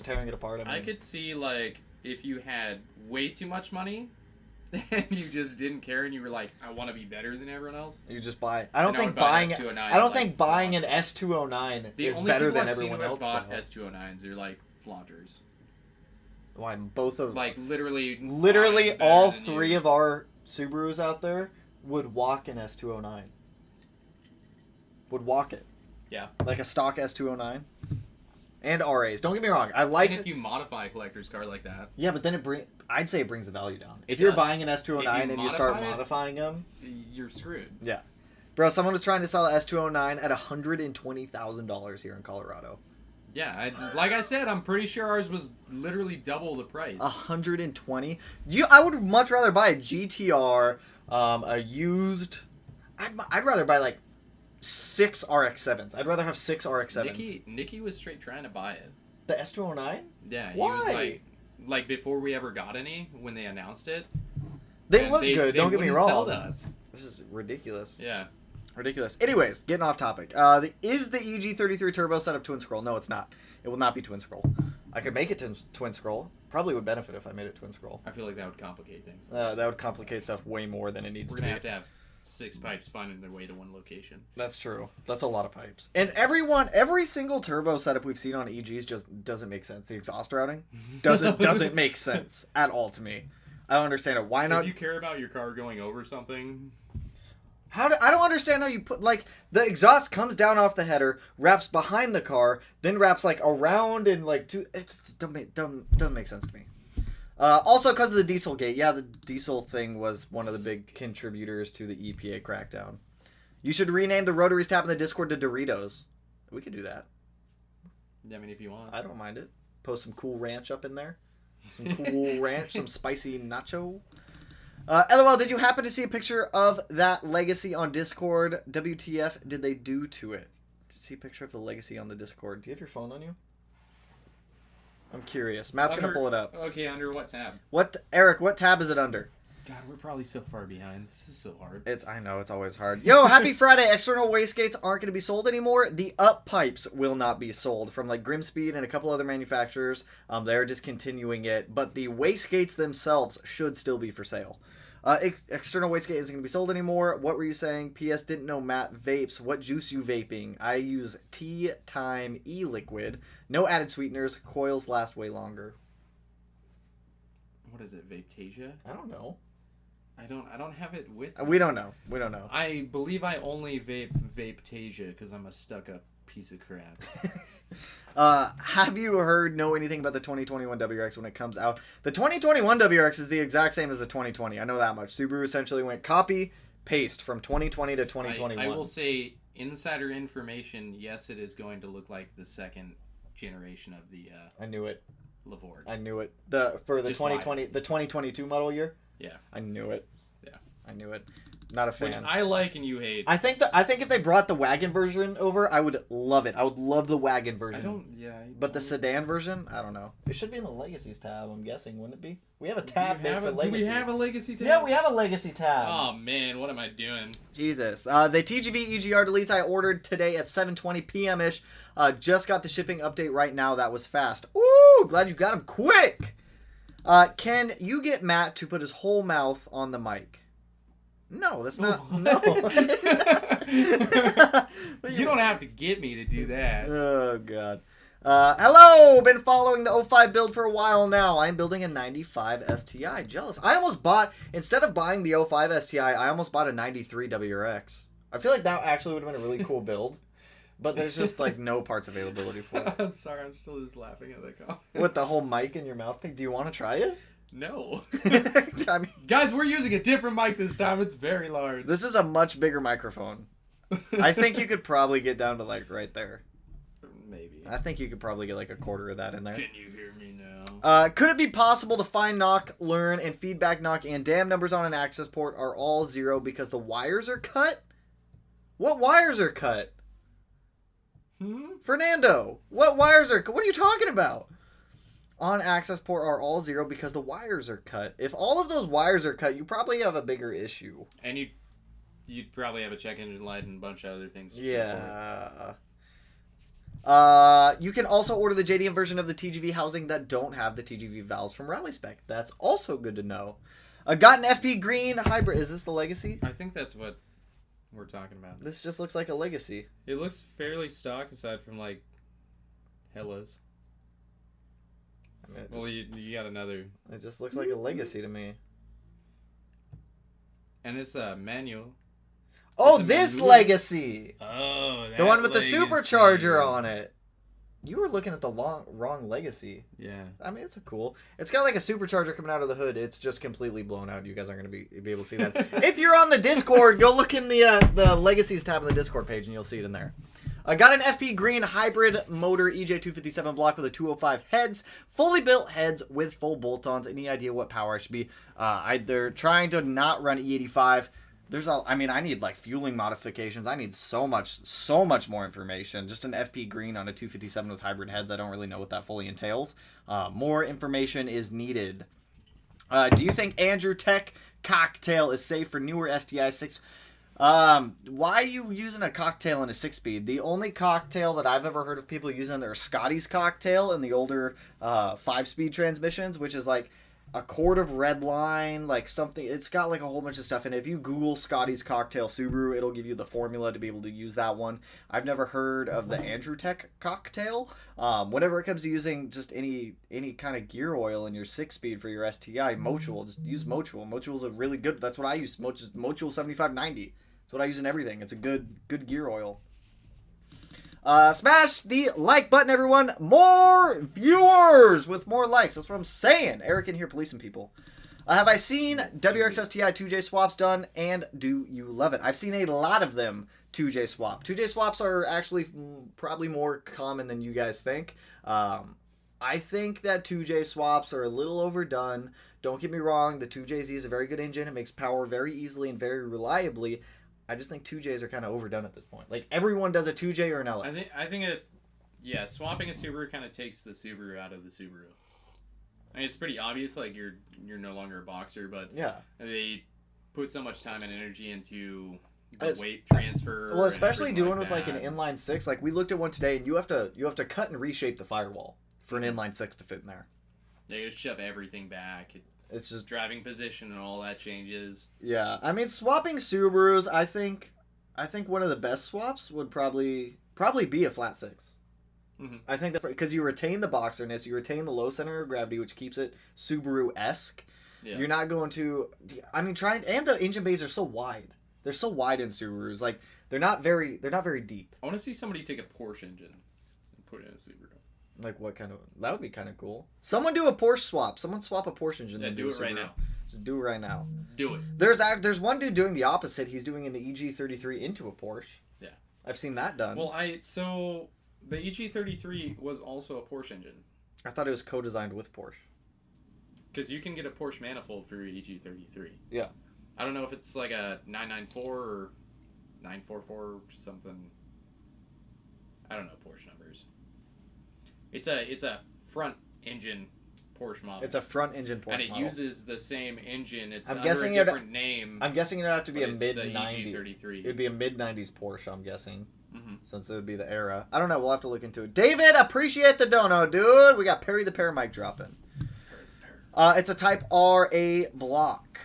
tearing it apart. I could see like if you had way too much money and you just didn't care and you were like, I want to be better than everyone else. You just buy. I don't think buying an S209 is better than everyone else. The only people I've seen who have bought S209s are like flaunters. Why both of like literally all three of our Subarus out there would walk an S209. Would walk it. Yeah. Like a stock S209. And RAs. Don't get me wrong. I like if you modify a collector's car like that. Yeah, but then I'd say it brings the value down. If you're buying an S209 and you start modifying them, you're screwed. Yeah. Bro, someone was trying to sell a S209 at $120,000 here in Colorado. Yeah, like I said, I'm pretty sure ours was literally double the price. 120. I would much rather buy a GTR, a used. I'd rather buy like 6 RX-7s. I'd rather have 6 RX-7s. Nikki was straight trying to buy it. The S209? Yeah, he Why? was like before we ever got any, when they announced it. They look good. Don't get me wrong. Sell to us. This is ridiculous. Yeah. Ridiculous. Anyways, getting off topic. Is the EG33 Turbo set up twin scroll? No, it's not. It will not be twin scroll. I could make it twin scroll. Probably would benefit if I made it twin scroll. I feel like that would complicate things. That would complicate stuff way more than it needs to be. We're going to have 6 pipes finding their way to one location. That's true. That's a lot of pipes. And every single turbo setup we've seen on EGs just doesn't make sense. The exhaust routing doesn't make sense at all to me. I don't understand it. Why not? If you care about your car going over something... I don't understand how you put, like, the exhaust comes down off the header, wraps behind the car, then wraps, like, around and, like, it doesn't make sense to me. Also, because of the diesel gate. Yeah, the diesel thing was one of the big contributors to the EPA crackdown. You should rename the Rotaries tab in the Discord to Doritos. We could do that. Yeah, I mean, if you want. I don't mind it. Post some cool ranch up in there. Some cool ranch, some spicy nacho. LOL, did you happen to see a picture of that Legacy on Discord? WTF did they do to it? Did you see a picture of the Legacy on the Discord? Do you have your phone on you? I'm curious. Matt's going to pull it up. Okay, under what tab? Eric, what tab is it under? God, we're probably so far behind. This is so hard. I know, it's always hard. Yo, happy Friday. External wastegates aren't going to be sold anymore. The up pipes will not be sold from like Grimspeed and a couple other manufacturers. They're discontinuing it, but the wastegates themselves should still be for sale. External wastegate isn't going to be sold anymore. What were you saying? PS, didn't know Matt vapes. What juice you vaping? I use Tea Time E-Liquid. No added sweeteners. Coils last way longer. What is it, Vapetasia? I don't know. I don't have it with me. We don't know. I believe I only vape Vapetasia because I'm a stuck-up piece of crap. Have you know anything about the 2021 WRX when it comes out? The 2021 WRX is the exact same as the 2020. I know that much. Subaru essentially went copy, paste from 2020 to 2021. I will say, insider information, yes, it is going to look like the second generation of the I knew it. Lavorde. I knew it. For the 2020, the 2022 model year? Yeah. I knew it. Yeah. I knew it. Not a fan. Which I like and you hate. I think if they brought the wagon version over, I would love it. I would love the wagon version. But the sedan version, I don't know. It should be in the Legacies tab, I'm guessing, wouldn't it be? We have a tab made for Legacies. Do we have a Legacy tab? Yeah, we have a Legacy tab. Oh man, what am I doing? Jesus. The TGV Egr Deletes I ordered today at 7:20 p.m. ish. Just got the shipping update right now. That was fast. Ooh, glad you got them quick. Can you get Matt to put his whole mouth on the mic? No, that's not. No. You don't have to get me to do that. Oh, God. Hello! Been following the 05 build for a while now. I'm building a 95 STI. Jealous. I almost bought, instead of buying the 05 STI, I almost bought a 93 WRX. I feel like that actually would have been a really cool build. But there's just, like, no parts availability for it. I'm sorry, I'm still just laughing at that comment. With the whole mic in your mouth thing, do you want to try it? No. I mean, guys, we're using a different mic this time. It's very large. This is a much bigger microphone. I think you could probably get down to, like, right there. Maybe. I think you could probably get, like, a quarter of that in there. Can you hear me now? Could it be possible to find knock, learn, and feedback knock and dam numbers on an access port are all 0 because the wires are cut? What wires are cut? Fernando, what wires are cut? What are you talking about? On access port are all 0 because the wires are cut. If all of those wires are cut, you probably have a bigger issue. And you'd probably have a check engine light and a bunch of other things. Yeah. You can also order the JDM version of the TGV housing that don't have the TGV valves from Rally Spec. That's also good to know. Got an FP Green hybrid. Is this the Legacy? I think that's what we're talking about. This just looks like a Legacy. It looks fairly stock aside from, like, Hellas. I mean, you got another. It just looks like a Legacy to me. And it's a manual. Oh, this Legacy! Oh, that the one with Legacy. the supercharger on it. You were looking at the wrong Legacy. Yeah. I mean, it's cool. It's got like a supercharger coming out of the hood. It's just completely blown out. You guys aren't going to be able to see that. If you're on the Discord, go look in the Legacies tab on the Discord page, and you'll see it in there. I got an FP Green hybrid motor EJ257 block with a 205 heads, fully built heads with full bolt-ons. Any idea what power I should be? They're trying to not run E85. I need like fueling modifications. I need so much more information. Just an FP Green on a 257 with hybrid heads. I don't really know what that fully entails. More information is needed. Do you think Andrew Tech cocktail is safe for newer STI 6? Why are you using a cocktail in a 6-speed? The only cocktail that I've ever heard of people using are Scotty's cocktail in the older 5-speed transmissions, which is like a quart of red line, like something. It's got like a whole bunch of stuff in it. If you Google Scotty's cocktail Subaru, it'll give you the formula to be able to use that one. I've never heard of the Andrew Tech cocktail. Whenever it comes to using just any kind of gear oil in your 6-speed for your STI, Motul, just use Motul. Motul's a really good. That's what I use. Motul 7590. That's what I use in everything. It's a good gear oil. Smash the like button, everyone. More viewers with more likes. That's what I'm saying. Eric in here policing people. Have I seen WRXSTI 2J swaps done, and do you love it? I've seen a lot of them 2J swap. 2J swaps are actually probably more common than you guys think. I think that 2J swaps are a little overdone. Don't get me wrong. The 2JZ is a very good engine. It makes power very easily and very reliably. I just think 2Js are kind of overdone at this point. Like, everyone does a 2J or an LS. I think swapping a Subaru kind of takes the Subaru out of the Subaru. I mean, it's pretty obvious, like, you're no longer a boxer, but yeah, they put so much time and energy into the weight transfer. Well, especially doing like with like an inline 6. Like, we looked at one today, and you have to cut and reshape the firewall for an inline 6 to fit in there. Yeah, you just shove everything back. It's just driving position and all that changes. Yeah, I mean, swapping Subarus, I think one of the best swaps would probably be a flat 6. Mm-hmm. I think that because you retain the boxerness, you retain the low center of gravity, which keeps it Subaru-esque. Yeah. You're not going to, I mean, and the engine bays are so wide. They're so wide in Subarus, like they're not very deep. I want to see somebody take a Porsche engine and put it in a Subaru. Like what kind of? That would be kind of cool. Someone do a Porsche swap. Someone swap a Porsche engine. Yeah, do it right now. Just do it right now. Do it. There's one dude doing the opposite. He's doing an EG33 into a Porsche. Yeah. I've seen that done. Well, so the EG33 was also a Porsche engine. I thought it was co-designed with Porsche. Because you can get a Porsche manifold for your EG33. Yeah. I don't know if it's like a 994 or 944 or something. I don't know Porsche numbers. It's a front engine Porsche model. It's a front engine Porsche model. And it uses the same engine. It's I'm under guessing a different name. I'm guessing it'd have to be a mid-90s. EG33. It'd be a mid-90s Porsche, I'm guessing. Mm-hmm. Since it would be the era. I don't know. We'll have to look into it. David, appreciate the dono, dude. We got Perry the Paramike dropping. It's a Type RA block.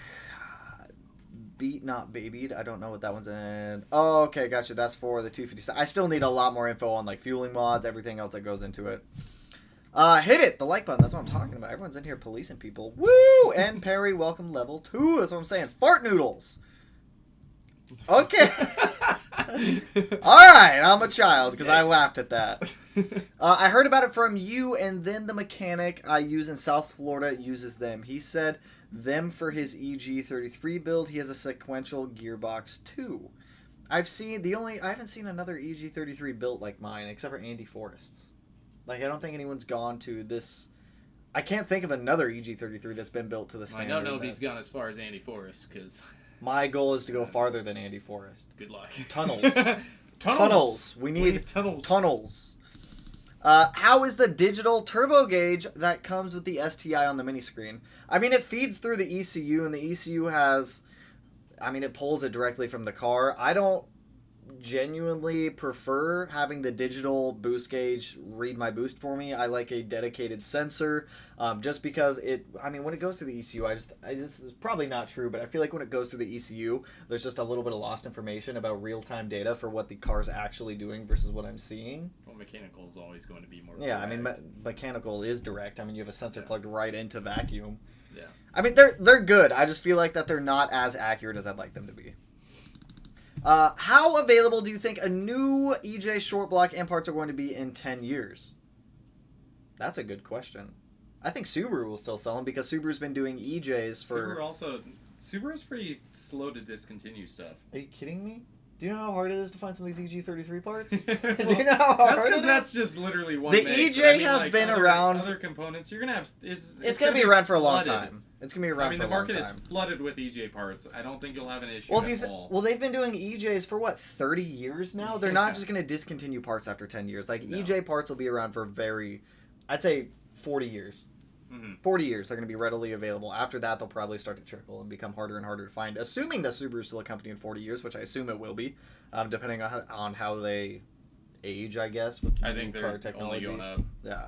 Beat, not babied. I don't know what that one's in. Oh, okay, gotcha. That's for the 257. I still need a lot more info on like fueling mods, everything else that goes into it. Hit it, the like button. That's what I'm talking about. Everyone's in here policing people. Woo! And Perry, welcome level 2. That's what I'm saying. Fart noodles. Okay. All right, I'm a child because I laughed at that. I heard about it from you, and then the mechanic I use in South Florida uses them. He said them for his EG33 build. He has a sequential gearbox too. I haven't seen another EG33 built like mine except for Andy Forrest's. Like, I don't think anyone's gone to this. I can't think of another EG33 that's been built to the standard. I know nobody's gone as far as Andy Forrest because my goal is to go farther than Andy Forrest. Good luck. Tunnels. Tunnels. We need tunnels. How is the digital turbo gauge that comes with the STI on the mini screen? I mean, it feeds through the ECU, and the ECU has, I mean, it pulls it directly from the car. I don't genuinely prefer having the digital boost gauge read my boost for me. I like a dedicated sensor, just because when it goes to the ECU, this is probably not true, but I feel like when it goes to the ECU, there's just a little bit of lost information about real-time data for what the car's actually doing versus what I'm seeing. Well, mechanical is always going to be more direct. I mean, mechanical is direct. I mean, you have a sensor plugged right into vacuum. Yeah. I mean, they're good. I just feel like that they're not as accurate as I'd like them to be. How available do you think a new EJ short block and parts are going to be in 10 years? That's a good question. I think Subaru will still sell them because Subaru's been doing EJs for... Subaru's pretty slow to discontinue stuff. Are you kidding me? Do you know how hard it is to find some of these EG33 parts? Well, Do you know how hard that's because it that's is? just literally one The make, EJ has been around... Other components, you're going to have... It's going to be around for a long flooded. time. It's going to be around for a long time. The market is flooded with EJ parts. I don't think you'll have an issue at all. Well, they've been doing EJs for, what, 30 years now? They're not just going to discontinue parts after 10 years. Like, EJ parts will be around for I'd say 40 years. 40 years they're going to be readily available. After that, they'll probably start to trickle and become harder and harder to find, assuming that Subaru's still a company in 40 years, which I assume it will be, depending on how they age, I guess, with I think they're technology. only going up. Yeah.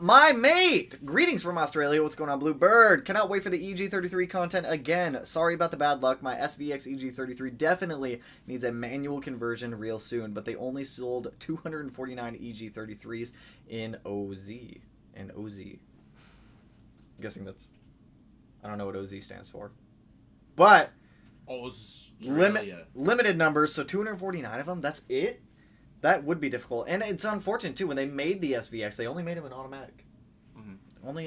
My mate! Greetings from Australia. What's going on, Bluebird? Cannot wait for the EG33 content again. Sorry about the bad luck. My SVX EG33 definitely needs a manual conversion real soon, but they only sold 249 EG33s in OZ. And OZ. I'm guessing that's... I don't know what OZ stands for. But... Limited numbers, so 249 of them, that's it? That would be difficult. And it's unfortunate, too. When they made the SVX, they only made them in automatic.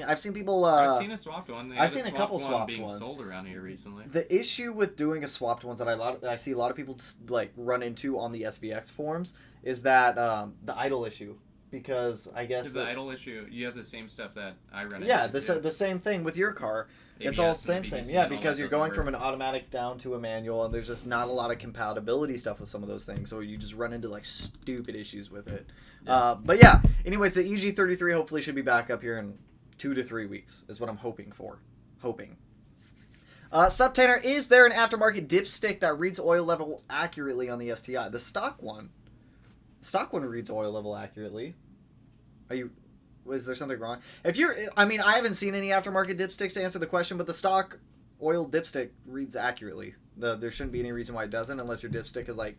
I've seen people... I've seen a swapped one. I've seen a couple swapped being ones sold around here recently. The issue with doing a swapped ones that I see a lot of people like run into on the SVX forums is that the idle issue. Because I guess the idle issue, you have the same stuff that I run into. Yeah, the same thing with your car. It's all same. Yeah, because you're going from an automatic down to a manual, and there's just not a lot of compatibility stuff with some of those things. So you just run into like stupid issues with it. Yeah. But yeah, anyways, the EG33 hopefully should be back up here in 2 to 3 weeks is what I'm hoping for. Subtanner, is there an aftermarket dipstick that reads oil level accurately on the STI? The stock one. Stock one reads oil level accurately. Was there something wrong? I haven't seen any aftermarket dipsticks to answer the question, but the stock oil dipstick reads accurately. There shouldn't be any reason why it doesn't, unless your dipstick is like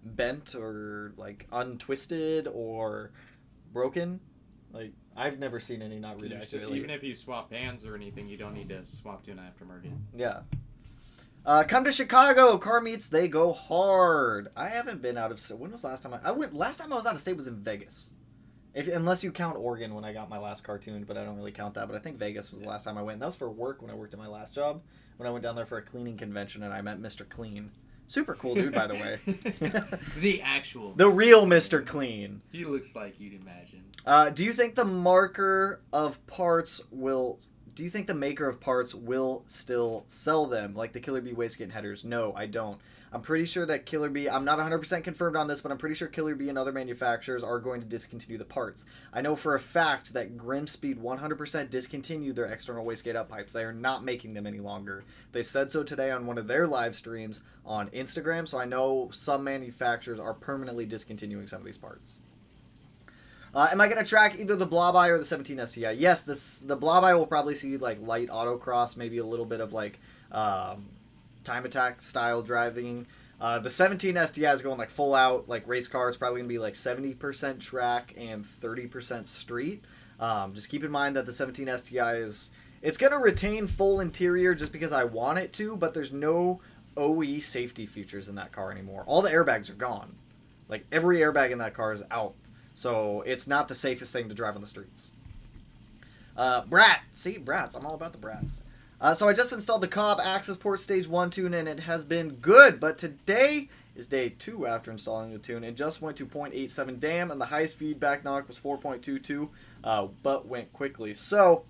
bent or like untwisted or broken. Like, I've never seen any not read accurately. Even if you swap pans or anything, you don't need to swap to an aftermarket. Yeah. Come to Chicago. Car meets, they go hard. I haven't been out of... When was the last time I went? Last time I was out of state was in Vegas. Unless you count Oregon when I got my last car tuned, but I don't really count that. But I think Vegas was the last time I went. And that was for work when I worked at my last job. When I went down there for a cleaning convention and I met Mr. Clean. Super cool dude, by the way. The real Mr. Clean. He looks like you'd imagine. Do you think the maker of parts will still sell them, like the Killer Bee wastegate headers? No, I don't. I'm pretty sure that Killer Bee, I'm not 100% confirmed on this, but I'm pretty sure Killer Bee and other manufacturers are going to discontinue the parts. I know for a fact that Grimspeed 100% discontinued their external wastegate up pipes. They are not making them any longer. They said so today on one of their live streams on Instagram, so I know some manufacturers are permanently discontinuing some of these parts. Am I going to track either the Blob Eye or the 17 STI? Yes, the Blob Eye will probably see like light autocross, maybe a little bit of like time attack style driving. The 17 STI is going like full out like race car. It's probably going to be like 70% track and 30% street. Just keep in mind that the 17 STI it's going to retain full interior just because I want it to, but there's no OE safety features in that car anymore. All the airbags are gone. Like every airbag in that car is out. So it's not the safest thing to drive on the streets. Brat. See, brats. I'm all about the brats. So I just installed the Cobb Access Port Stage 1 tune, and it has been good. But today is day 2 after installing the tune. It just went to 0.87 dam, and the highest feedback knock was 4.22, but went quickly. So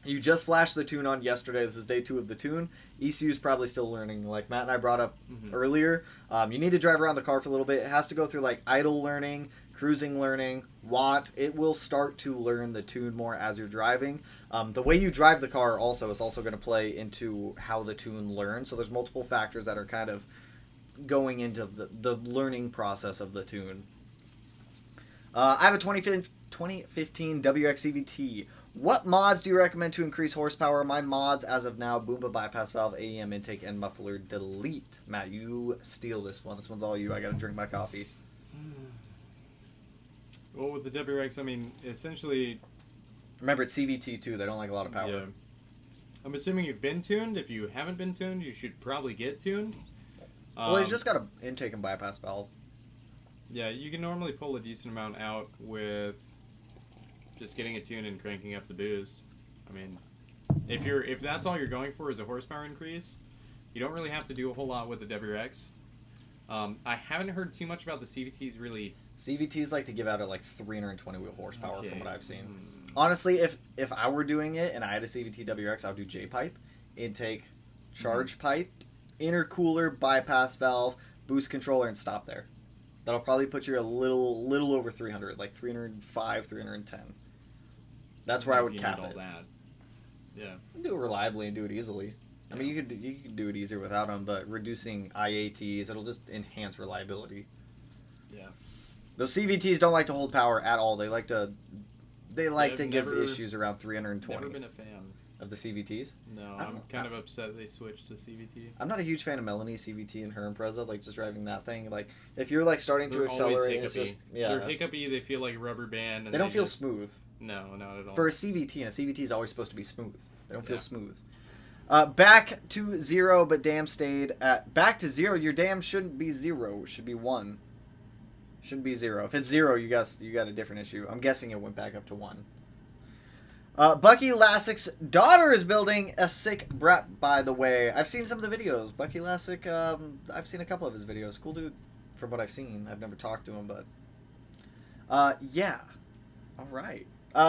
you just flashed the tune on yesterday. This is day 2 of the tune. ECU is probably still learning. Like Matt and I brought up earlier, you need to drive around the car for a little bit. It has to go through like idle learning, cruising learning, watt. It will start to learn the tune more as you're driving. The way you drive the car also is also going to play into how the tune learns. So there's multiple factors that are kind of going into the learning process of the tune. I have a 2015 WX CVT. What mods do you recommend to increase horsepower? My mods as of now: Boomba bypass valve, AEM intake, and muffler delete. Matt, you steal this one. This one's all you. I gotta drink my coffee. Well, with the WX, I mean, essentially... Remember, it's CVT too. They don't like a lot of power. Yeah. I'm assuming you've been tuned. If you haven't been tuned, you should probably get tuned. Well, he's just got an intake and bypass valve. Yeah, you can normally pull a decent amount out with just getting a tune and cranking up the boost. I mean, if that's all you're going for is a horsepower increase, you don't really have to do a whole lot with the WRX. I haven't heard too much about the CVTs really. CVTs like to give out at like 320 wheel horsepower Okay. from what I've seen. Honestly, if I were doing it and I had a CVT WRX, I would do J-pipe, intake, charge pipe, intercooler, bypass valve, boost controller, and stop there. That'll probably put you a little over 300, like 305, 310. That's where I would cap all it. that. Yeah. Do it reliably and do it easily. I mean, you could do it easier without them, but reducing IATs, it'll just enhance reliability. Yeah. Those CVTs don't like to hold power at all. They like to give never- issues around 320 Never been a fan. of the CVTs. No, I'm kind of upset they switched to CVT. I'm not a huge fan of Melanie CVT and her Impreza, like just driving that thing. Like if you're like starting to They're always accelerate, it's hiccupy. just They're hiccupy. They feel like a rubber band. And they don't feel just, smooth. No, not at all. For a CVT, and a CVT is always supposed to be smooth. They don't feel Yeah. smooth. Back to 0, but dam stayed at back to 0. Your dam shouldn't be 0. It should be 1. Shouldn't be 0. If it's 0, you got a different issue. I'm guessing it went back up to 1. Bucky Lassick's daughter is building a sick Brat, by the way. I've seen some of the videos. Bucky Lassick, I've seen a couple of his videos. Cool dude from what I've seen. I've never talked to him, but yeah. All right.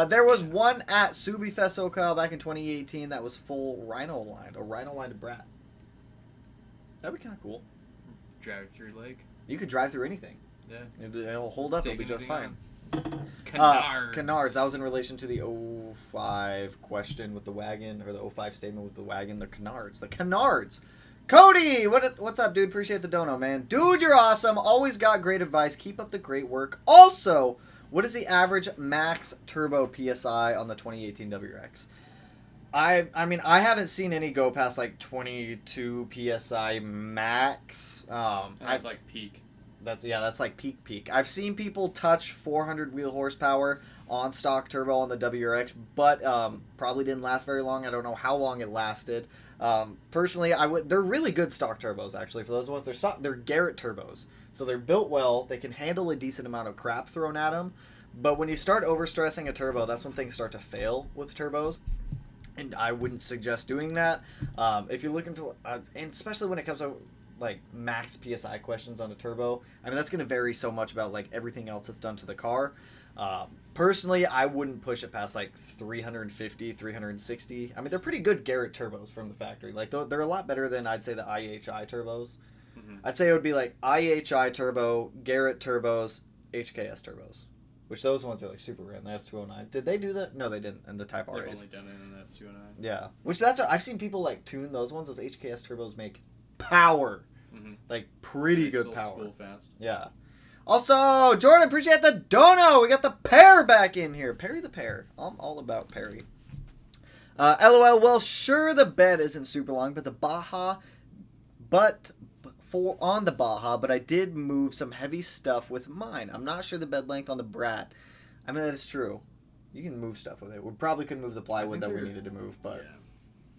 There was one at Subifest SoCal back in 2018 that was full Rhino lined, a Rhino lined Brat. That'd be kind of cool. Drive through lake. You could drive through anything. Yeah. It'll hold up. Take It'll be just anything fine. Canards. Canards. That was in relation to the 05 question with the wagon, or the 05 statement with the wagon. The Canards. The Canards. Cody, what's up, dude? Appreciate the dono, man. Dude, you're awesome. Always got great advice. Keep up the great work. Also, what is the average max turbo PSI on the 2018 WRX? I mean, I haven't seen any go past like 22 PSI max. That's like peak. That's like peak. I've seen people touch 400 wheel horsepower on stock turbo on the WRX, but probably didn't last very long. I don't know how long it lasted. Personally, they're really good stock turbos, actually. For those ones, they're Garrett turbos. So they're built well. They can handle a decent amount of crap thrown at them. But when you start overstressing a turbo, that's when things start to fail with turbos. And I wouldn't suggest doing that. If you're looking to, and especially when it comes to like max PSI questions on a turbo, I mean, that's going to vary so much about like everything else that's done to the car. Personally, I wouldn't push it past like 350, 360. I mean, they're pretty good Garrett turbos from the factory. Like they're a lot better than I'd say the IHI turbos. Mm-hmm. I'd say it would be like IHI turbo, Garrett turbos, HKS turbos. Which those ones are like super rare. And that's 209. Did they do that? No, they didn't. And the Type RAs. They've only done it in that's 209. Yeah. Which I've seen people like tune those ones. Those HKS turbos make power. Mm-hmm. Like pretty good power. Spool fast. Yeah. Also, Jordan, appreciate the dono. We got the pair back in here. Perry the pair. I'm all about Perry. LOL. Well, sure, the bed isn't super long, but the Baja, but I did move some heavy stuff with mine. I'm not sure the bed length on the Brat. I mean, that is true. You can move stuff with it. We probably couldn't move the plywood that we needed to move, but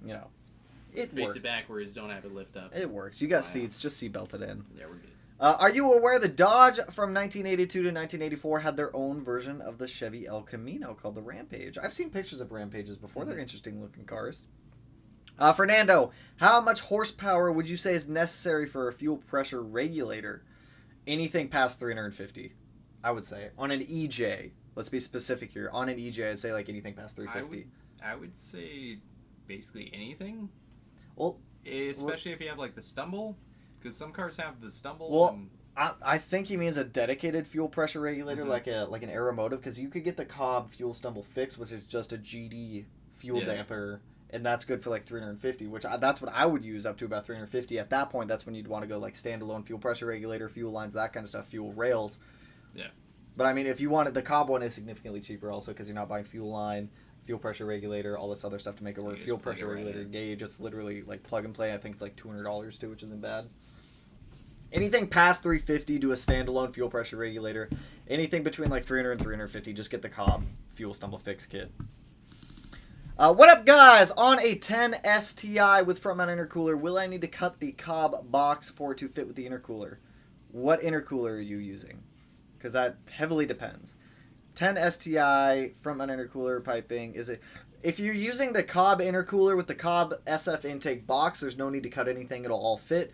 you know, it Face works. it backwards. Don't have it lift up. It works. You got seats. Just seatbelt it in. Yeah, we're good. Are you aware the Dodge from 1982 to 1984 had their own version of the Chevy El Camino called the Rampage? I've seen pictures of Rampages before. Mm-hmm. They're interesting looking cars. Fernando, how much horsepower would you say is necessary for a fuel pressure regulator? Anything past 350, I would say. On an EJ, let's be specific here. On an EJ, I'd say like anything past 350. I would say basically anything. Well, especially if you have like the stumble. Because some cars have the stumble. Well, I think he means a dedicated fuel pressure regulator, mm-hmm. like an Aeromotive, because you could get the Cobb fuel stumble fix, which is just a GD fuel damper, and that's good for like 350, which that's what I would use up to about 350. At that point, that's when you'd want to go like standalone fuel pressure regulator, fuel lines, that kind of stuff, fuel rails. Yeah. But I mean, if you wanted, the Cobb one is significantly cheaper also because you're not buying fuel line, fuel pressure regulator, all this other stuff to make it work. Fuel pressure regulator gauge, it's literally like plug and play. I think it's like $200 too, which isn't bad. Anything past 350, do a standalone fuel pressure regulator. Anything between like 300 and 350, just get the Cobb fuel stumble fix kit. What up, guys? On a 10 STI with front mount intercooler, will I need to cut the Cobb box for it to fit with the intercooler? What intercooler are you using? Because that heavily depends. 10 STI front mount intercooler piping. Is it? If you're using the Cobb intercooler with the Cobb SF intake box, there's no need to cut anything. It'll all fit.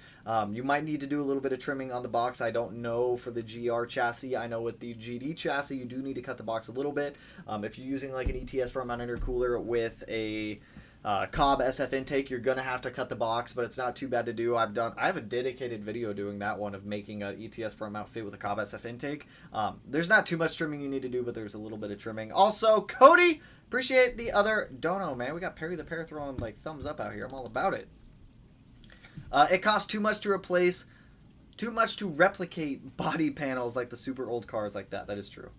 You might need to do a little bit of trimming on the box. I don't know for the GR chassis. I know with the GD chassis, you do need to cut the box a little bit. If you're using like an ETS front mount intercooler with a Cobb SF intake, you're gonna have to cut the box, but it's not too bad to do. I have a dedicated video doing that one of making a ETS front mount fit with a Cobb SF intake. There's not too much trimming you need to do, but there's a little bit of trimming. Also, Cody, appreciate the other dono, man. We got Perry the Pear throwing like thumbs up out here. I'm all about it. It costs too much to replace, too much to replicate body panels like the super old cars like that. That is true.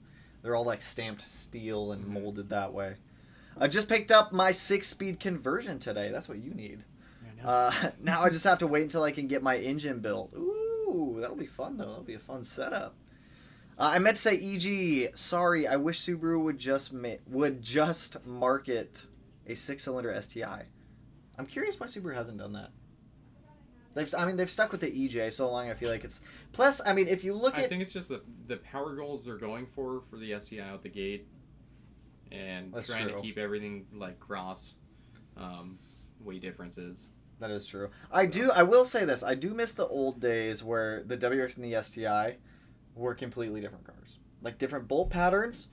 They're all like stamped steel and molded that way. I just picked up my 6-speed conversion today. That's what you need. Now I just have to wait until I can get my engine built. Ooh, that'll be fun, though. That'll be a fun setup. I meant to say EG. Sorry, I wish Subaru would just market a 6-cylinder STI. I'm curious why Subaru hasn't done that. They've stuck with the EJ so long. I feel like it's. Plus, I mean, if you look at. I think it's just the power goals they're going for the STI out the gate. And That's trying true. to keep everything like cross weight differences. That is true. I will say this. I do miss the old days where the WRX and the STI were completely different cars. Like different bolt patterns,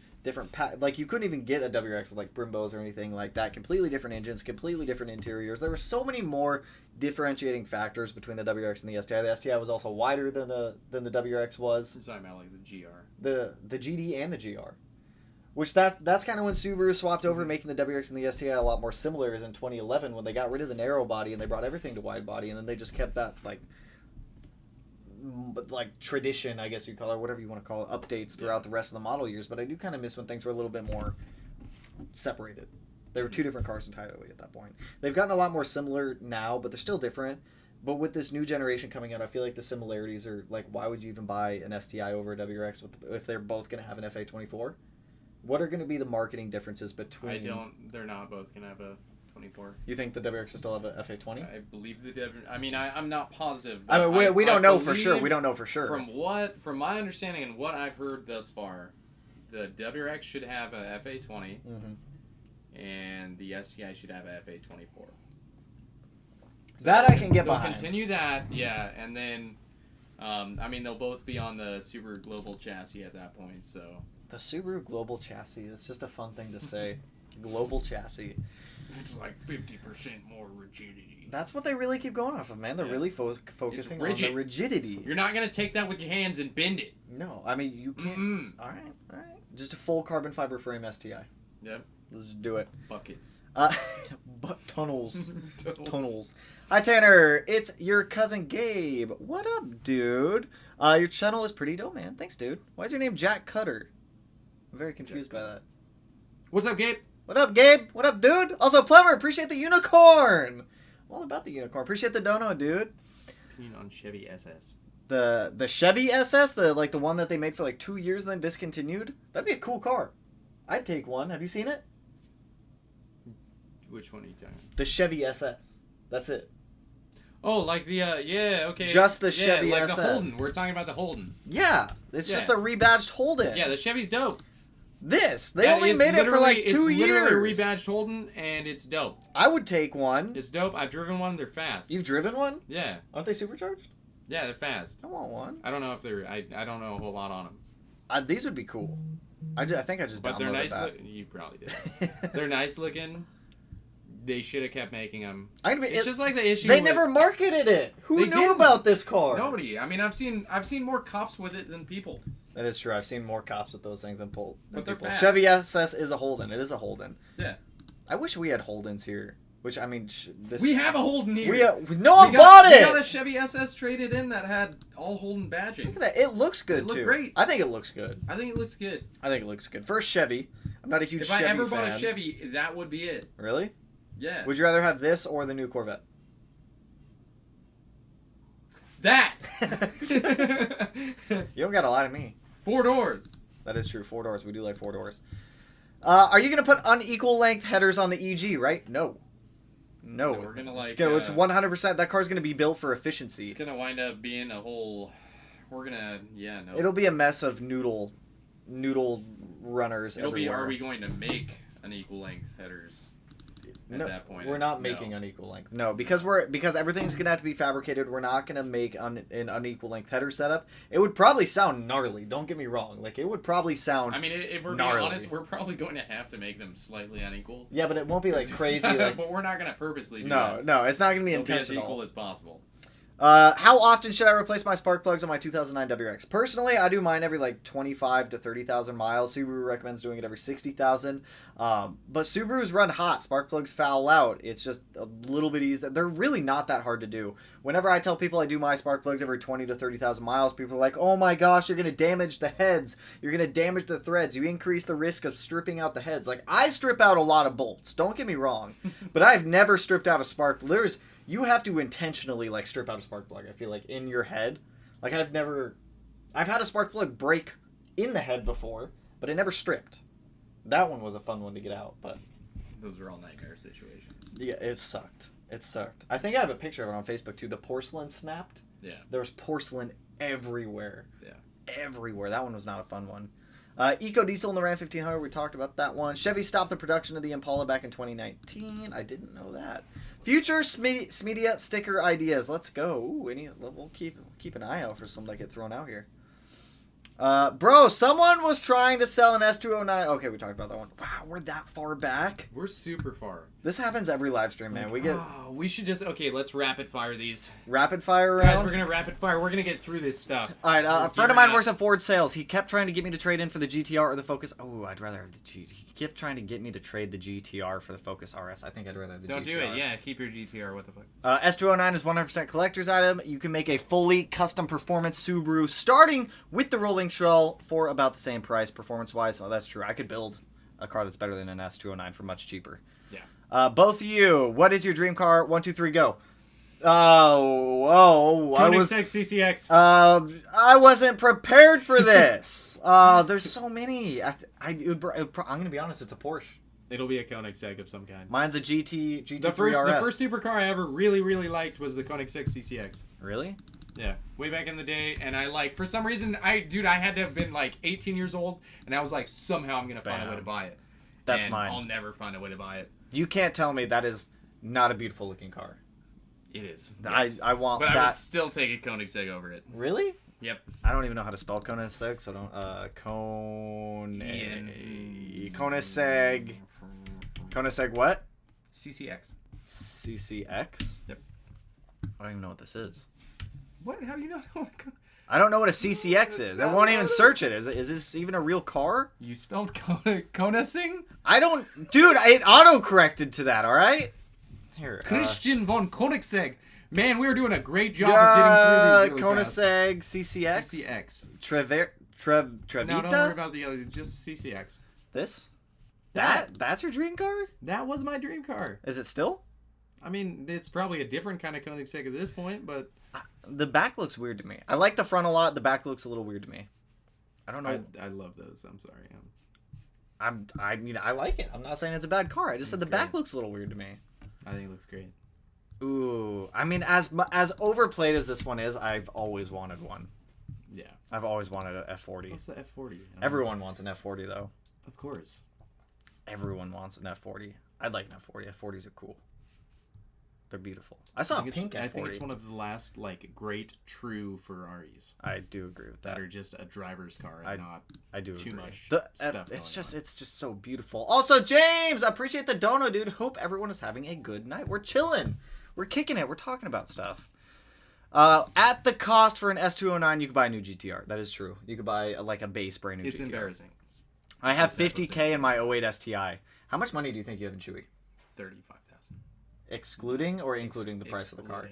like you couldn't even get a WRX with like Brimbos or anything like that. Completely different engines, completely different interiors. There were so many more differentiating factors between the WRX and the STI. The STI was also wider than the WRX was. I'm talking about like the GR. The GD and the GR. Which that's kind of when Subaru swapped over, making the WRX and the STI a lot more similar, is in 2011 when they got rid of the narrow body and they brought everything to wide body, and then they just kept that like tradition, I guess you call it, or whatever you want to call it, updates throughout the rest of the model years. But I do kind of miss when things were a little bit more separated. They were two different cars entirely at that point. They've gotten a lot more similar now, but they're still different. But with this new generation coming out, I feel like the similarities are like, why would you even buy an STI over a WRX if they're both going to have an FA24? What are going to be the marketing differences between... They're not both going to have a 24. You think the WRX will still have an FA20? I believe I'm not positive. I mean, we don't know for sure. We don't know for sure. From my understanding and what I've heard thus far, the WRX should have a FA20, and the STI should have a FA24. So that I can get they'll behind. Continue that, yeah, and then, they'll both be on the Subaru Global chassis at that point, so... The Subaru Global chassis. It's just a fun thing to say. Global chassis. It's like 50% more rigidity. That's what they really keep going off of, man. They're really focusing on the rigidity. You're not going to take that with your hands and bend it. No, I mean, you can't. All right. Just a full carbon fiber frame STI. Yep. Let's just do it. Buckets. Tunnels. Tunnels. Hi, Tanner. It's your cousin Gabe. What up, dude? Your channel is pretty dope, man. Thanks, dude. Why is your name Jack Cutter? I'm very confused by that. What's up, Gabe? What up, Gabe? What up, dude? Also, Plumber, appreciate the unicorn. I'm all about the unicorn. Appreciate the dono, dude. On Chevy SS. The Chevy SS, the one that they made for like 2 years and then discontinued. That'd be a cool car. I'd take one. Have you seen it? Which one are you talking about? The Chevy SS. That's it. Oh, like the okay. Just the Chevy like SS. The Holden. We're talking about the Holden. Yeah, it's just a rebadged Holden. Yeah, the Chevy's dope. They only made it for like 2 years. It's literally a rebadged Holden, and it's dope. I would take one. It's dope. I've driven one. They're fast. You've driven one? Yeah. Aren't they supercharged? Yeah, they're fast. I want one. I don't know if they're. I don't know a whole lot on them. These would be cool. I think I just. But they're nice. That. You probably did. They're nice looking. They should have kept making them. It's just like the issue. They never marketed it. Who knew about this car? Nobody. I mean, I've seen more cops with it than people. That is true. I've seen more cops with those things than people. Fast. Chevy SS is a Holden. It is a Holden. Yeah. I wish we had Holdens here. Which, I mean, we have a Holden here. No one bought it. We got a Chevy SS traded in that had all Holden badging. Look at that. It looks good, too. It looked great. I think it looks good. I think it looks good. First Chevy. I'm not a huge Chevy fan. If I ever bought a Chevy, that would be it. Really? Yeah. Would you rather have this or the new Corvette? That! You don't got a lot of me. 4 doors. That is true. 4 doors. We do like 4 doors. Are you going to put unequal length headers on the EG, right? No. We're going to like... It's 100%. That car's going to be built for efficiency. It's going to wind up being a whole... We're going to... Yeah, no. It'll be a mess of noodle runners It'll everywhere. be, are we going to make unequal length headers at that point? We're not making unequal length. No, because everything's gonna have to be fabricated. We're not gonna make an unequal length header setup. It would probably sound gnarly. Don't get me wrong. Like, it would probably sound. I mean, if we're gnarly. being honest, we're probably going to have to make them slightly unequal. Yeah, but it won't be like crazy. Like, but we're not gonna purposely do that. No, it's not gonna be It'll intentional. Be as equal as possible. How often should I replace my spark plugs on my 2009 WRX? Personally, I do mine every like 25 to 30,000 miles. Subaru recommends doing it every 60,000. But Subarus run hot. Spark plugs foul out. It's just a little bit easy. They're really not that hard to do. Whenever I tell people I do my spark plugs every 20 to 30,000 miles, people are like, oh my gosh, you're going to damage the heads. You're going to damage the threads. You increase the risk of stripping out the heads. Like, I strip out a lot of bolts. Don't get me wrong. But I've never stripped out a spark plug. You have to intentionally, like, strip out a spark plug, I feel like, in your head. Like, I've had a spark plug break in the head before, but it never stripped. That one was a fun one to get out, but... Those were all nightmare situations. Yeah, it sucked. It sucked. I think I have a picture of it on Facebook, too. The porcelain snapped. Yeah. There was porcelain everywhere. Yeah. Everywhere. That one was not a fun one. Eco Diesel in the Ram 1500, we talked about that one. Chevy stopped the production of the Impala back in 2019. I didn't know that. Future Smedia sticker ideas. Let's go. Ooh, we'll keep an eye out for some that get thrown out here. Bro, someone was trying to sell an S209. Okay, we talked about that one. Wow, we're that far back. We're super far. This happens every live stream, man. We should just... Okay, let's rapid fire these. Rapid fire round? Guys, we're going to rapid fire. We're going to get through this stuff. All right, a friend of mine works at Ford Sales. He kept trying to get me to trade in for the GTR or the Focus. Oh, I'd rather have the He kept trying to get me to trade the GTR for the Focus RS. I think I'd rather have the GTR. Don't do it. Yeah, keep your GTR. What the fuck? S209 is 100% collector's item. You can make a fully custom performance Subaru starting with the rolling shell for about the same price performance-wise. Oh, that's true. I could build a car that's better than an S209 for much cheaper. Yeah. Both of you, what is your dream car? 1, 2, 3, go. Oh, Koenigsegg CCX. I wasn't prepared for this. There's so many. I'm gonna be honest. It's a Porsche. It'll be a Koenigsegg of some kind. Mine's a GT3 the first RS. supercar I ever really liked was the Koenigsegg CCX. Really? Yeah, way back in the day, and I for some reason, I had to have been like 18 years old, and I was like, somehow I'm gonna find a way to buy it. That's and mine. I'll never find a way to buy it. You can't tell me that is not a beautiful looking car. It is. Yes. I want but that. I would still take a Koenigsegg over it. Really? Yep. I don't even know how to spell Koenigsegg, so don't. Koenigsegg. Koenigsegg what? CCX. CCX? Yep. I don't even know what this is. What? How do you not know what I don't know what a CCX is. I won't even search it. Is this even a real car? You spelled Koenigsegg? I don't... Dude, it auto-corrected to that, alright? Here. Christian von Koenigsegg. Man, we were doing a great job of getting through these really Koenigsegg, CCX? CCX. Trevita? No, don't worry about the other. Just CCX. This? Yeah. That's your dream car? That was my dream car. Is it still? I mean, it's probably a different kind of Koenigsegg at this point, but... The back looks weird to me. I like the front a lot. The back looks a little weird to me. I don't know. I love those. I'm sorry. I mean, I like it. I'm not saying it's a bad car. I just said the back looks a little weird to me. I think it looks great. Ooh. I mean, as overplayed as this one is, I've always wanted one. Yeah. I've always wanted an F40. What's the F40? Everyone wants an F40, though. Of course. Everyone wants an F40. I'd like an F40. F40s are cool. They're beautiful. I saw a pink F40. I think it's one of the last great true Ferraris. I do agree with that. That are just a driver's car and not too much stuff. It's just so beautiful. Also, James, appreciate the dono, dude. Hope everyone is having a good night. We're chilling. We're kicking it. We're talking about stuff. At the cost for an S209, you could buy a new GTR. That is true. You could buy a base brand new GTR. It's embarrassing. I have $50K in my 08 STI. How much money do you think you have in Chewy? 35,000. Excluding or including the price of the car?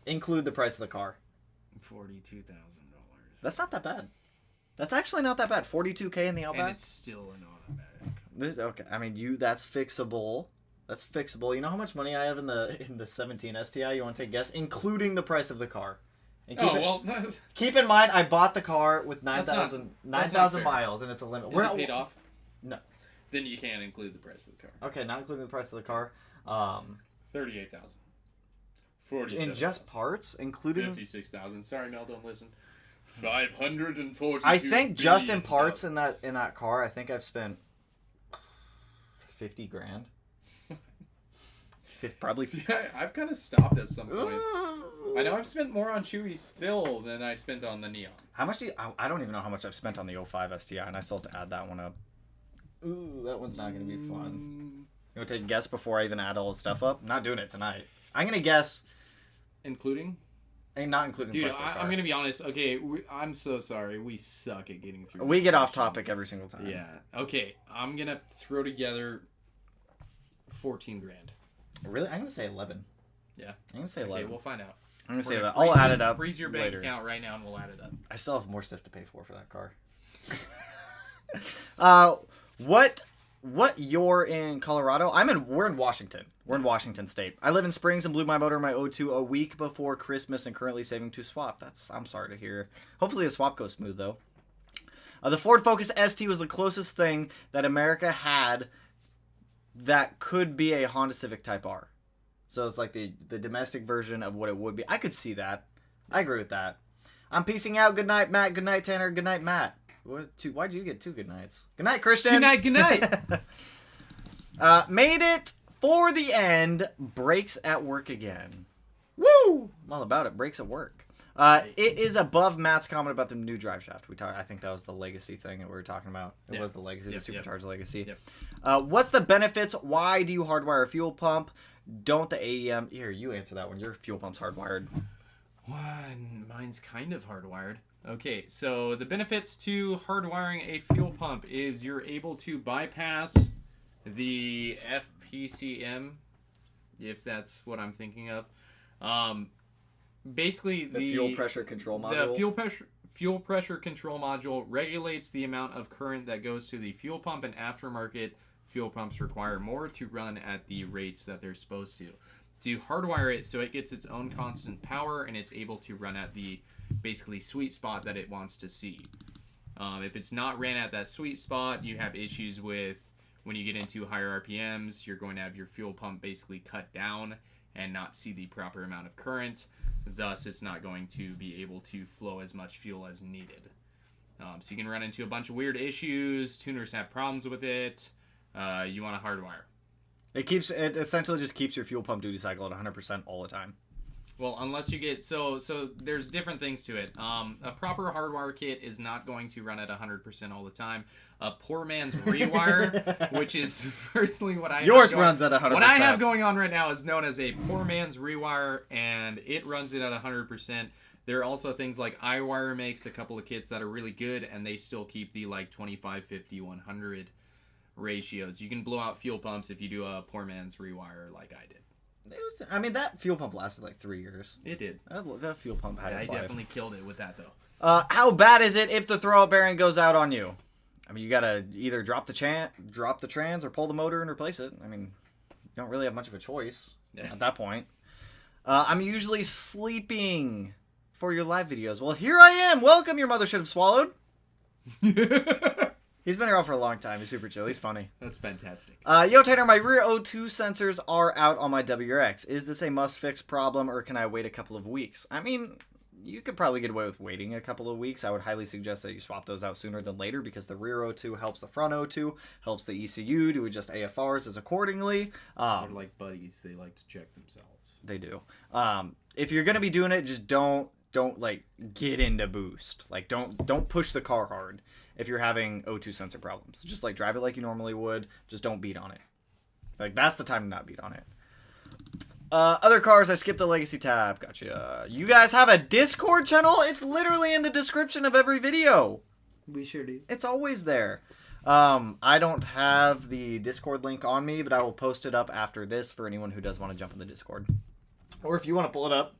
Include the price of the car. $42,000. That's not that bad. That's actually not that bad. $42K in the Outback. And it's still an automatic. Okay, I mean that's fixable. That's fixable. You know how much money I have in the 17 STI? You want to take a guess? Including the price of the car. And keep in mind, I bought the car with 9,000 miles, and it's a limit. Is it paid off? No. Then you can't include the price of the car. Okay, not including the price of the car. 38,000. 47,000. In just parts, including 56,000. Sorry, Mel, don't listen. 542. I think just in billion parts dollars. in that car, I think I've spent 50 grand. Probably. See, I've kind of stopped at some point. I know I've spent more on Chewy still than I spent on the Neon. How much do you, I don't even know how much I've spent on the 05 STI, and I still have to add that one up. Ooh, that one's not going to be fun. You want to take a guess before I even add all the stuff up? I'm not doing it tonight. I'm going to guess. Including? Not including the Dude, price of the car. I'm going to be honest. Okay, I'm so sorry. We suck at getting through We these get off questions. topic every single time. Yeah. Okay, I'm going to throw together 14 grand. Really? I'm going to say 11. Yeah. I'm going to say 11. Okay, we'll find out. I'm going to We're say gonna that. I'll add it up Freeze your bank later. account right now and we'll add it up. I still have more stuff to pay for that car. What you're in Colorado? We're in Washington. We're in Washington State. I live in Springs and blew my motor in my O2 a week before Christmas and currently saving to swap. I'm sorry to hear. Hopefully the swap goes smooth though. The Ford Focus ST was the closest thing that America had that could be a Honda Civic Type R. So it's like the domestic version of what it would be. I could see that. I agree with that. I'm peacing out. Good night, Matt. Good night, Tanner. Good night, Matt. Why'd you get 2 good nights? Good night, Christian. Good night, good night. Made it for the end. Brakes at work again. Woo! I'm all about it. Brakes at work. It is above Matt's comment about the new drive shaft. I think that was the legacy thing that we were talking about. It was the legacy, the supercharged legacy. Yep. What's the benefits? Why do you hardwire a fuel pump? Don't the AEM... Here, you answer that one. Your fuel pump's hardwired. Mine's kind of hardwired. Okay, so the benefits to hardwiring a fuel pump is you're able to bypass the FPCM, if that's what I'm thinking of. Basically, The fuel pressure control module. The fuel pressure control module regulates the amount of current that goes to the fuel pump, and aftermarket fuel pumps require more to run at the rates that they're supposed to. To hardwire it so it gets its own constant power and it's able to run at the basically sweet spot that it wants to see. If it's not ran at that sweet spot, you have issues with when you get into higher RPMs, you're going to have your fuel pump basically cut down and not see the proper amount of current. Thus, it's not going to be able to flow as much fuel as needed. So you can run into a bunch of weird issues. Tuners have problems with it. You want to hardwire. It essentially just keeps your fuel pump duty cycle at 100% all the time. Well, unless you get so there's different things to it. A proper hardwire kit is not going to run at 100% all the time. A poor man's rewire, which is personally what I runs at 100%. What I have going on right now is known as a poor man's rewire, and it runs it at 100%. There are also things like iWire makes a couple of kits that are really good, and they still keep the like 25, 50, 100 ratios. You can blow out fuel pumps if you do a poor man's rewire like I did. That fuel pump lasted like 3 years. It did. That fuel pump had its I life. definitely killed it with that though. How bad is it if the throwout bearing goes out on you? I mean, you gotta either drop the trans or pull the motor and replace it. I mean, you don't really have much of a choice at that point. I'm usually sleeping for your live videos. Well, here I am. Welcome, your mother should have swallowed. He's been around for a long time. He's super chill. He's funny. That's fantastic. Yo, Tanner, my rear O2 sensors are out on my WRX. Is this a must-fix problem, or can I wait a couple of weeks? I mean, you could probably get away with waiting a couple of weeks. I would highly suggest that you swap those out sooner than later because the rear O2 helps the front O2, helps the ECU to adjust AFRs as accordingly. They're like buddies. They like to check themselves. They do. If you're going to be doing it, just don't like get into boost. Like don't push the car hard if you're having O2 sensor problems. Just like drive it like you normally would. Just don't beat on it. Like that's the time to not beat on it. Other cars, I skipped the legacy tab. Gotcha. You guys have a Discord channel? It's literally in the description of every video. We sure do. It's always there. I don't have the Discord link on me, but I will post it up after this for anyone who does want to jump in the Discord. Or if you want to pull it up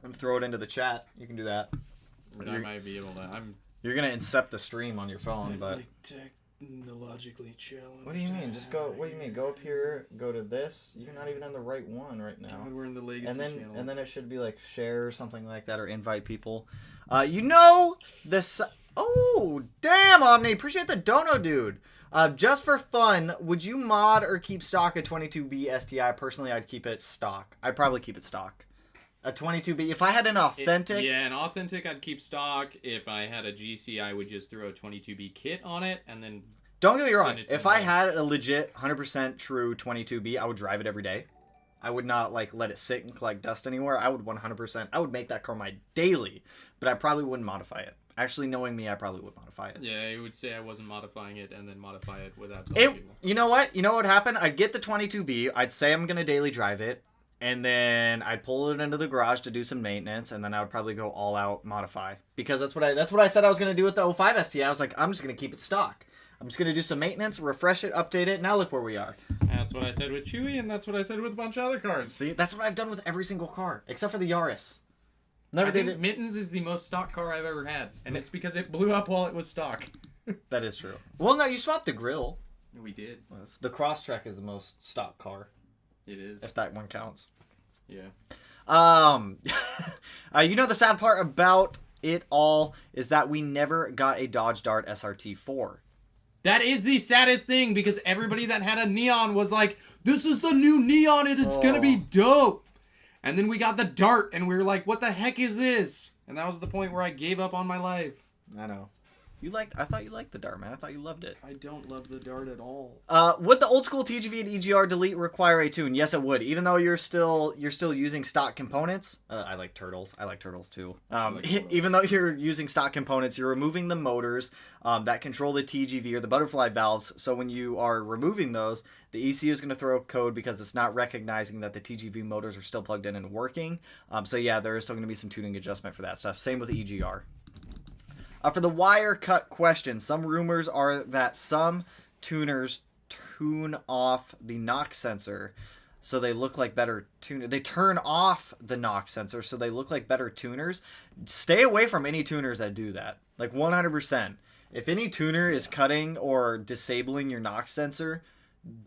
and throw it into the chat, you can do that. I might be able to. You're gonna incept the stream on your phone, but like technologically challenged. What do you mean? Just go. What do you mean? Go up here. Go to this. You're not even on the right one right now. God, we're in the legacy channel. And then it should be like share or something like that, or invite people. You know this. Oh damn, Omni! Appreciate the dono, dude. Just for fun, would you mod or keep stock a 22B STI? Personally, I'd keep it stock. I'd probably keep it stock. A 22B. If I had an authentic... Yeah, an authentic I'd keep stock. If I had a GC, I would just throw a 22B kit on it and then... Don't get me wrong. If I had a legit 100% true 22B, I would drive it every day. I would not like let it sit and collect dust anywhere. I would 100%. I would make that car my daily, but I probably wouldn't modify it. Actually, knowing me, I probably would modify it. Yeah, you would say I wasn't modifying it and then modify it without telling people. You know what? You know what would happen? I'd get the 22B. I'd say I'm going to daily drive it. And then I'd pull it into the garage to do some maintenance. And then I would probably go all out modify. Because that's what I said I was going to do with the 05 STI. I was like, I'm just going to keep it stock. I'm just going to do some maintenance, refresh it, update it. Now look where we are. That's what I said with Chewy, and that's what I said with a bunch of other cars. See, that's what I've done with every single car. Except for the Yaris. I think Mittens is the most stock car I've ever had. And it's because it blew up while it was stock. That is true. Well, no, you swapped the grill. We did. The Crosstrek is the most stock car. It is. If that one counts. Yeah. You know the sad part about it all is that we never got a Dodge Dart SRT4. That is the saddest thing because everybody that had a Neon was like, this is the new Neon and it's going to be dope. And then we got the Dart and we were like, what the heck is this? And that was the point where I gave up on my life. I know. I thought you liked the Dart, man. I thought you loved it. I don't love the Dart at all. Would the old school TGV and EGR delete require a tune? Yes, it would. Even though you're still using stock components. I like turtles. I like turtles too. Even though you're using stock components, you're removing the motors that control the TGV or the butterfly valves. So when you are removing those, the ECU is going to throw code because it's not recognizing that the TGV motors are still plugged in and working. So yeah, there is still going to be some tuning adjustment for that stuff. Same with the EGR. For the wire cut question, some rumors are that some tuners tune off the knock sensor so they look like better tuners. They turn off the knock sensor so they look like better tuners. Stay away from any tuners that do that. Like 100%. If any tuner is cutting or disabling your knock sensor,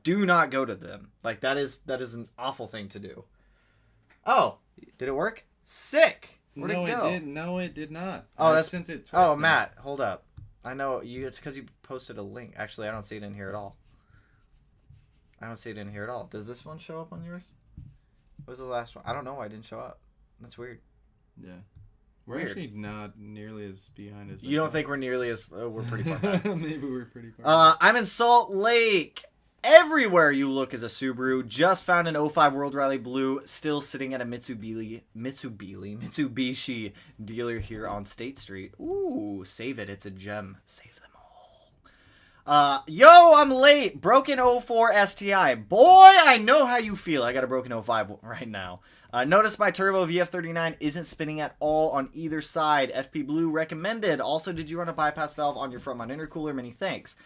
do not go to them. Like that is an awful thing to do. Oh, did it work? Sick. Where'd it go? No, it did not. Oh, I've sent it twice now. Matt, hold up. I know you. It's because you posted a link. Actually, I don't see it in here at all. I don't see it in here at all. Does this one show up on yours? What was the last one? I don't know why it didn't show up. That's weird. Yeah. We're actually not nearly as behind as you don't think we're nearly as... we're pretty far back. Maybe we're pretty far I'm in Salt Lake. Everywhere you look is a Subaru. Just found an 05 World Rally Blue still sitting at a Mitsubishi dealer here on State Street. Ooh, save it. It's a gem. Save them all. Yo, I'm late. Broken 04 STI. Boy, I know how you feel. I got a broken 05 right now. Notice my turbo VF39 isn't spinning at all on either side. FP Blue recommended. Also, did you run a bypass valve on your front mount intercooler? Many thanks.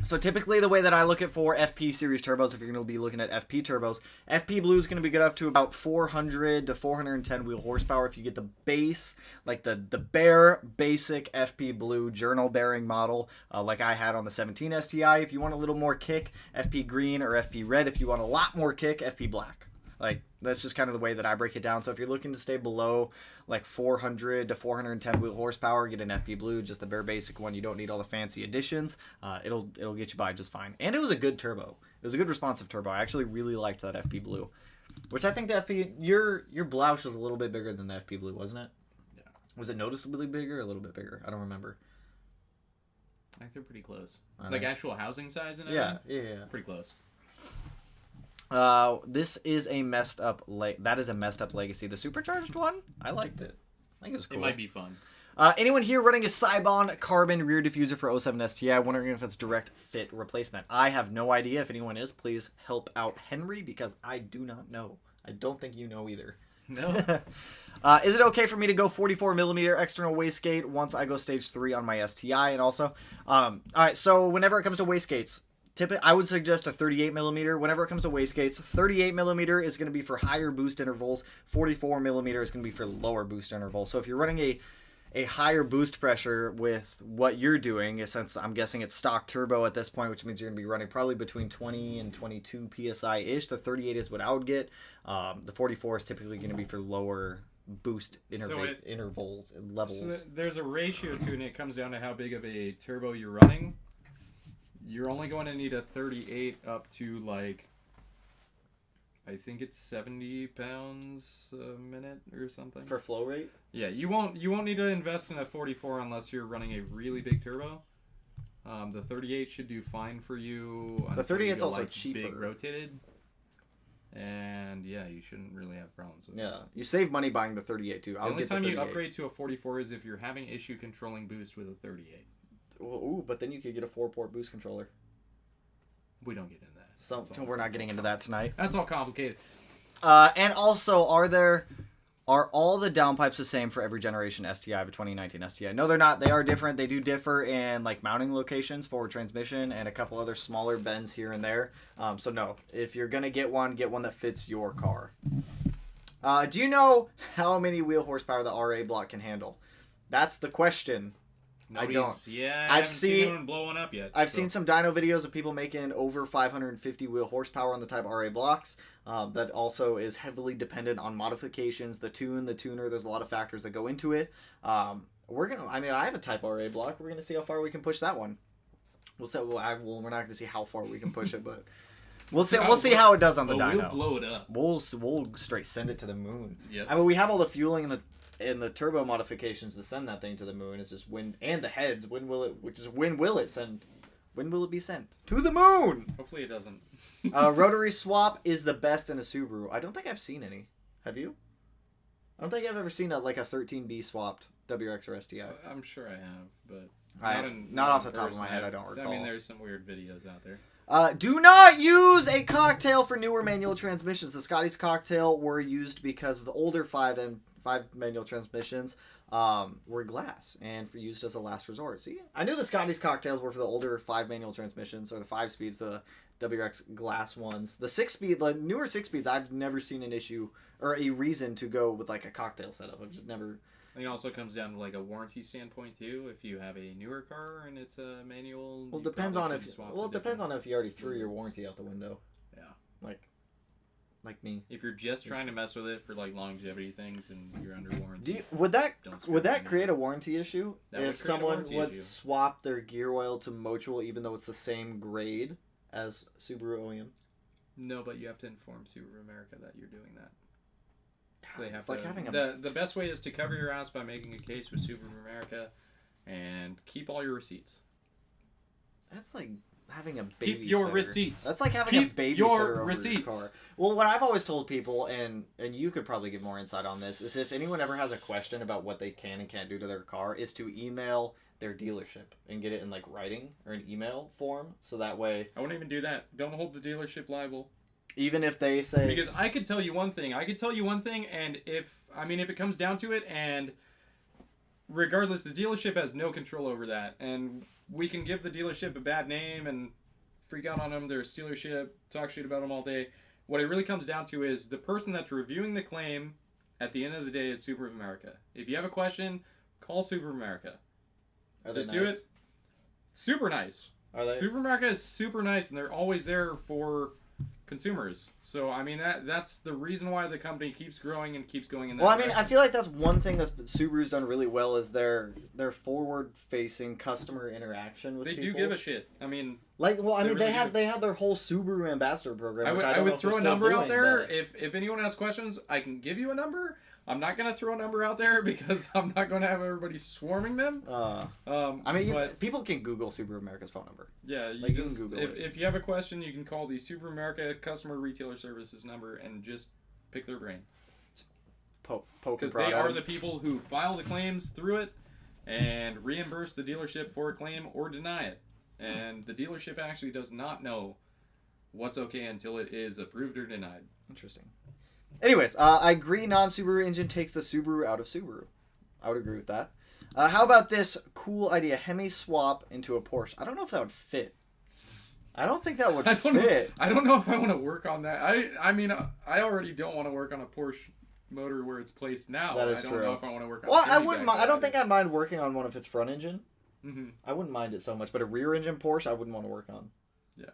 So typically the way that I look at for FP series turbos, if you're going to be looking at FP turbos, FP Blue is going to be good up to about 400 to 410 wheel horsepower if you get the base, like the bare basic FP Blue journal bearing model, like I had on the 17 STI. If you want a little more kick, FP Green or FP Red. If you want a lot more kick, FP Black. Like, that's just kind of the way that I break it down. So if you're looking to stay below like 400 to 410 wheel horsepower, get an FP Blue, just the bare basic one. You don't need all the fancy additions. It'll get you by just fine. And it was a good turbo. It was a good responsive turbo. I actually really liked that FP Blue, which I think the FP your blouse was a little bit bigger than the FP Blue, wasn't it? Yeah. Was it noticeably bigger or a little bit bigger? I don't remember. I think they're pretty close. Like actual housing size and everything? Yeah. Pretty close. This is a messed up that is a messed up Legacy. The supercharged one, I liked it. I think it was cool. It might be fun. Anyone here running a Cybon carbon rear diffuser for 07 STI, wondering if it's direct fit replacement? I have no idea. If anyone is, please help out Henry because I do not know. I don't think you know either. No. Is it okay for me to go 44mm external wastegate once I go stage 3 on my STI? And also, all right, so whenever it comes to wastegates, I would suggest a 38mm. Whenever it comes to wastegates, 38mm is going to be for higher boost intervals. 44mm is going to be for lower boost intervals. So if you're running a higher boost pressure with what you're doing, since I'm guessing it's stock turbo at this point, which means you're going to be running probably between 20 and 22 PSI-ish. The 38 is what I would get. The 44 is typically going to be for lower boost intervals and levels. So there's a ratio to it, and it comes down to how big of a turbo you're running. You're only going to need a 38 up to like I think it's 70 pounds a minute or something. For flow rate? Yeah, you won't need to invest in a 44 unless you're running a really big turbo. The 38 should do fine for you. The 38's also cheaper. Big rotated. And yeah, you shouldn't really have problems with it. Yeah, you save money buying the 38 too. The only time you upgrade to a 44 is if you're having issue controlling boost with a 38. Ooh, but then you could get a 4-port boost controller. We don't get into that. We're not getting into that tonight. That's all complicated. And also, are all the downpipes the same for every generation STI of a 2019 STI? No, they're not. They are different. They do differ in like mounting locations, forward transmission, and a couple other smaller bends here and there. So no, if you're gonna get one that fits your car. Do you know how many wheel horsepower the RA block can handle? That's the question. I don't. Yeah, I haven't seen anyone blow one up yet. I've seen some dyno videos of people making over 550 wheel horsepower on the Type RA blocks. That also is heavily dependent on modifications, the tuner. There's a lot of factors that go into it. I have a Type RA block. We're gonna see how far we can push that one. We're not gonna see how far we can push it, but we'll see. We'll see how it does on the dyno. We'll blow it up. We'll straight send it to the moon. Yep. I mean, we have all the fueling and the turbo modifications to send that thing to the moon. It's just when the heads. When will it send? When will it be sent to the moon? Hopefully it doesn't. Rotary swap is the best in a Subaru. I don't think I've seen any. Have you? I don't think I've ever seen a 13B swapped WRX or STI. I'm sure I have, but not off the top of my head. I don't recall. I mean, there's some weird videos out there. Do not use a cocktail for newer manual transmissions. The Scotty's cocktail were used because of the older 5 manual transmissions were glass and used as a last resort. See, I knew the Scotty's cocktails were for the older 5 manual transmissions, or the 5 speeds, the WRX glass ones. The 6-speed, the newer 6-speeds, I've never seen an issue or a reason to go with like a cocktail setup. I've just never. It also comes down to like a warranty standpoint too. If you have a newer car and it's a manual, well, it depends on if you already threw your warranty out the window. Yeah, like me. If you're just trying to mess with it for like longevity things and you're under warranty, would that create a warranty issue if someone would swap their gear oil to Motul even though it's the same grade as Subaru OEM? No, but you have to inform Subaru America that you're doing that. So they have it's like having the best way is to cover your ass by making a case with Subaru America and keep all your receipts. That's like having a babysitter. Keep your receipts. That's like having a babysitter over your car. Well, what I've always told people, and you could probably give more insight on this, is if anyone ever has a question about what they can and can't do to their car, is to email their dealership and get it in like writing or an email form, so that way. I wouldn't even do that. Don't hold the dealership liable. Even if they say... Because I could tell you one thing, and if it comes down to it, and regardless, the dealership has no control over that, and we can give the dealership a bad name and freak out on them, they're a dealership, talk shit about them all day. What it really comes down to is the person that's reviewing the claim at the end of the day is Subaru of America. If you have a question, call Subaru of America. Just do it. Super nice. Are they? Subaru of America is super nice, and they're always there for consumers. So I mean that's the reason why the company keeps growing and keeps going in that direction. I feel like that's one thing that Subaru's done really well is their forward facing customer interaction with people. They do give a shit. I mean, they had their whole Subaru ambassador program. I would throw a number out there. If anyone has questions, I can give you a number. I'm not going to throw a number out there because I'm not going to have everybody swarming them. People can Google Subaru America's phone number. Yeah, you can Google it. If you have a question, you can call the Subaru America Customer Retailer Services number and just pick their brain. Because they are the people who file the claims through it and reimburse the dealership for a claim or deny it. And the dealership actually does not know what's okay until it is approved or denied. Interesting. Anyways, I agree non-Subaru engine takes the Subaru out of Subaru. I would agree with that. How about this cool idea? Hemi swap into a Porsche. I don't know if that would fit. I don't think that would fit. I don't know if I want to work on that. I mean, I already don't want to work on a Porsche motor where it's placed now. That is true. I don't know if I want to work on I wouldn't mind. I don't think I'd mind working on one if it's front engine. Mm-hmm. I wouldn't mind it so much. But a rear engine Porsche, I wouldn't want to work on. Yeah.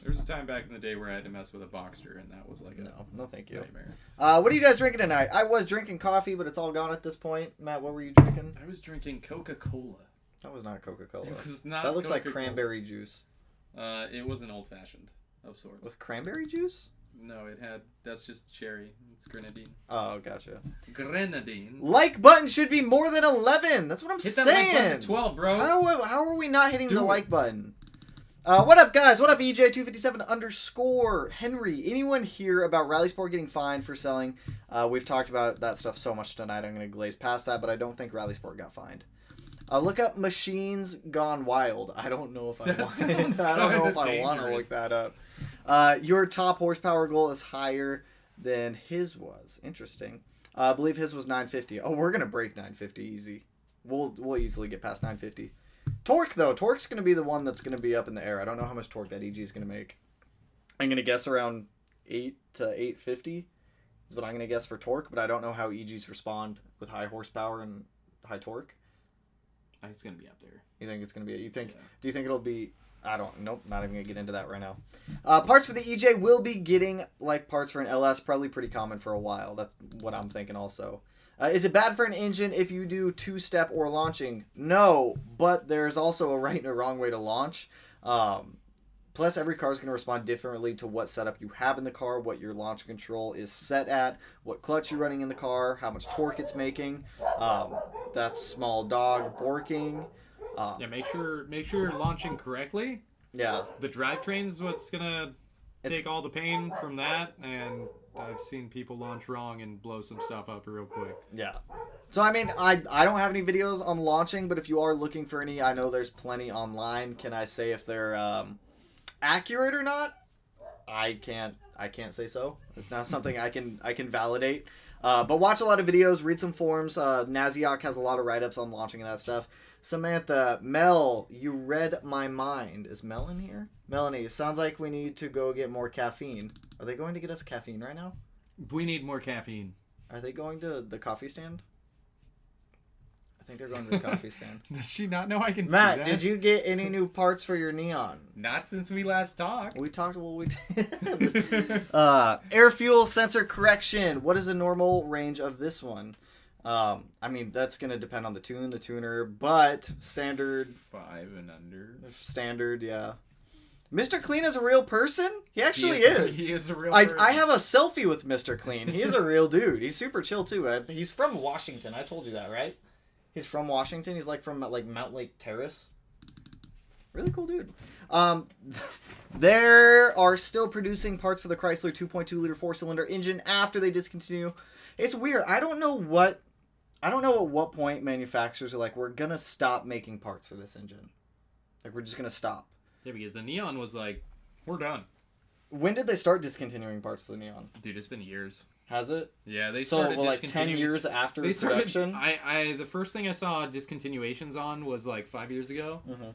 There was a time back in the day where I had to mess with a Boxster, and that was like no, thank you. Nightmare. What are you guys drinking tonight? I was drinking coffee, but it's all gone at this point. Matt, what were you drinking? I was drinking Coca-Cola. That was not Coca-Cola. It was not. That looks Coca-Cola. like cranberry juice. It was an old-fashioned of sorts. With cranberry juice? No, that's just cherry. It's grenadine. Oh, gotcha. Grenadine. Like button should be more than 11. That's what I'm Hit saying. that like button at 12, bro. How are we not hitting Do the it. like button? What up, guys? What up, EJ257_? Henry, anyone hear about Rally Sport getting fined for selling? We've talked about that stuff so much tonight. I'm going to glaze past that, but I don't think Rally Sport got fined. Look up Machines Gone Wild. I don't know if I want to look that up. Your top horsepower goal is higher than his was. Interesting. I believe his was 950. Oh, we're going to break 950 easy. We'll easily get past 950. Torque, though. Torque's going to be the one that's going to be up in the air. I don't know how much torque that EG is going to make. I'm going to guess around 8 to 850 is what I'm going to guess for torque, but I don't know how EGs respond with high horsepower and high torque. It's going to be up there. You think it's going to be... Yeah. Do you think it'll be... Nope, not even going to get into that right now. Parts for the EJ will be getting like parts for an LS, probably pretty common for a while. That's what I'm thinking also. Is it bad for an engine if you do two-step or launching? No, but there's also a right and a wrong way to launch. Plus, every car is going to respond differently to what setup you have in the car, what your launch control is set at, what clutch you're running in the car, how much torque it's making. That's small dog borking. Make sure you're launching correctly. Yeah. The drivetrain is what's gonna take all the pain from that, and I've seen people launch wrong and blow some stuff up real quick. Yeah. So, I mean, I don't have any videos on launching, but if you are looking for any, I know there's plenty online. Can I say if they're accurate or not? I can't say so. It's not something I can validate. But watch a lot of videos, read some forums. Naziok has a lot of write-ups on launching and that stuff. Samantha, Mel, you read my mind. Is Mel in here? Melanie, sounds like we need to go get more caffeine. Are they going to get us caffeine right now? We need more caffeine. Are they going to the coffee stand? I think they're going to the coffee stand. Does she not know I can see Matt, that? did you get any new parts for your Neon? Not since we last talked. We talked, we did. Air fuel sensor correction. What is the normal range of this one? I mean, that's going to depend on the tuner, but standard. 5 and under. Standard, yeah. Mr. Clean is a real person? He actually is. He is a real person. I have a selfie with Mr. Clean. He is a real dude. He's super chill, too. He's from Washington. I told you that, right? He's from Washington. He's like from like Mount Lake Terrace. Really cool dude. There are still producing parts for the Chrysler 2.2 liter 4-cylinder engine after they discontinue. It's weird. I don't know at what point manufacturers are like, we're gonna stop making parts for this engine. Like, we're just gonna stop. Yeah, because the Neon was like, we're done. When did they start discontinuing parts for the Neon? Dude, it's been years. Has it? Yeah, they started like 10 years after they started, production? the first thing I saw discontinuations on was like 5 years ago. Mm-hmm.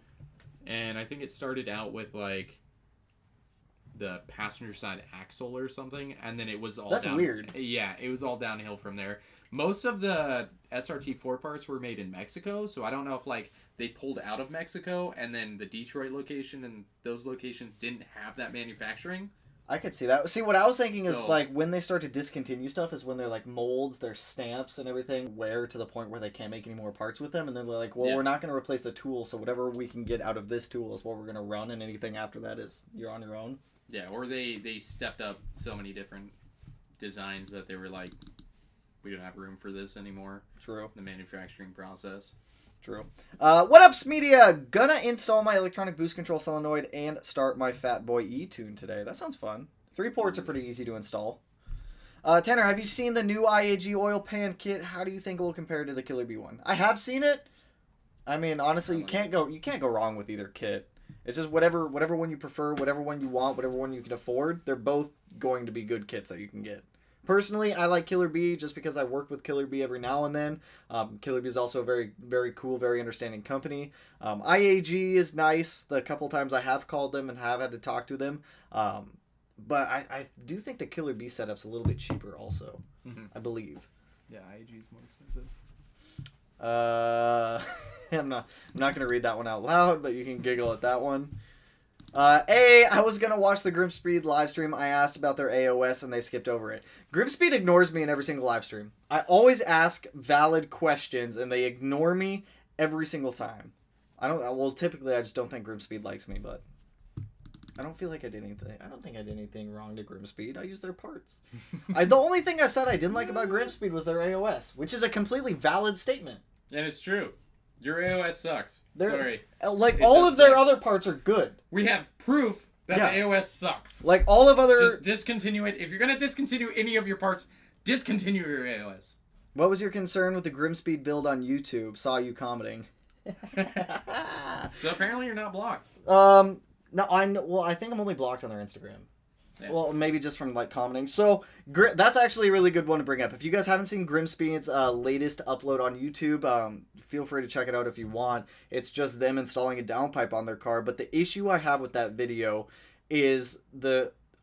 And I think it started out with like the passenger side axle or something, and then it was all weird. Yeah, it was all downhill from there. Most of the SRT4 parts were made in Mexico, so I don't know if like they pulled out of Mexico and then the Detroit location and those locations didn't have that manufacturing. I could see that. See, what I was thinking is like when they start to discontinue stuff is when they're like molds, their stamps and everything wear to the point where they can't make any more parts with them, and then they're like, well, we're not going to replace the tool, so whatever we can get out of this tool is what we're going to run, and anything after that is you're on your own. Yeah, or they stepped up so many different designs that they were like, we don't have room for this anymore. True. The manufacturing process. True. What up, Smedia? Gonna install my electronic boost control solenoid and start my Fat Boy E-Tune today. That sounds fun. 3 ports are pretty easy to install. Tanner, have you seen the new IAG oil pan kit? How do you think it will compare to the Killer Bee one? I have seen it. I mean, honestly, you can't go wrong with either kit. It's just whatever one you prefer, whatever one you want, whatever one you can afford. They're both going to be good kits that you can get. Personally, I like Killer Bee just because I work with Killer Bee every now and then. Killer Bee is also a very, very cool, very understanding company. IAG is nice. The couple times I have called them and have had to talk to them. But I do think the Killer Bee setup's a little bit cheaper also, I believe. Yeah, IAG is more expensive. I'm not going to read that one out loud, but you can giggle at that one. I was going to watch the Grimspeed live stream. I asked about their AOS and they skipped over it. Grimspeed ignores me in every single live stream. I always ask valid questions and they ignore me every single time. Typically I just don't think Grimspeed likes me, but I don't feel like I did anything. I don't think I did anything wrong to Grimspeed. I used their parts. The only thing I said I didn't like about Grimspeed was their AOS, which is a completely valid statement. And it's true. Your AOS sucks. Sorry. Like, all of their other parts are good. We have proof that the AOS sucks. Like, all of other... Just discontinue it. If you're going to discontinue any of your parts, discontinue your AOS. What was your concern with the Grimspeed build on YouTube? Saw you commenting. So apparently you're not blocked. No, I think I'm only blocked on their Instagram. Yeah. Well, maybe just from, like, commenting. So, that's actually a really good one to bring up. If you guys haven't seen Grimspeed's latest upload on YouTube, feel free to check it out if you want. It's just them installing a downpipe on their car. But the issue I have with that video is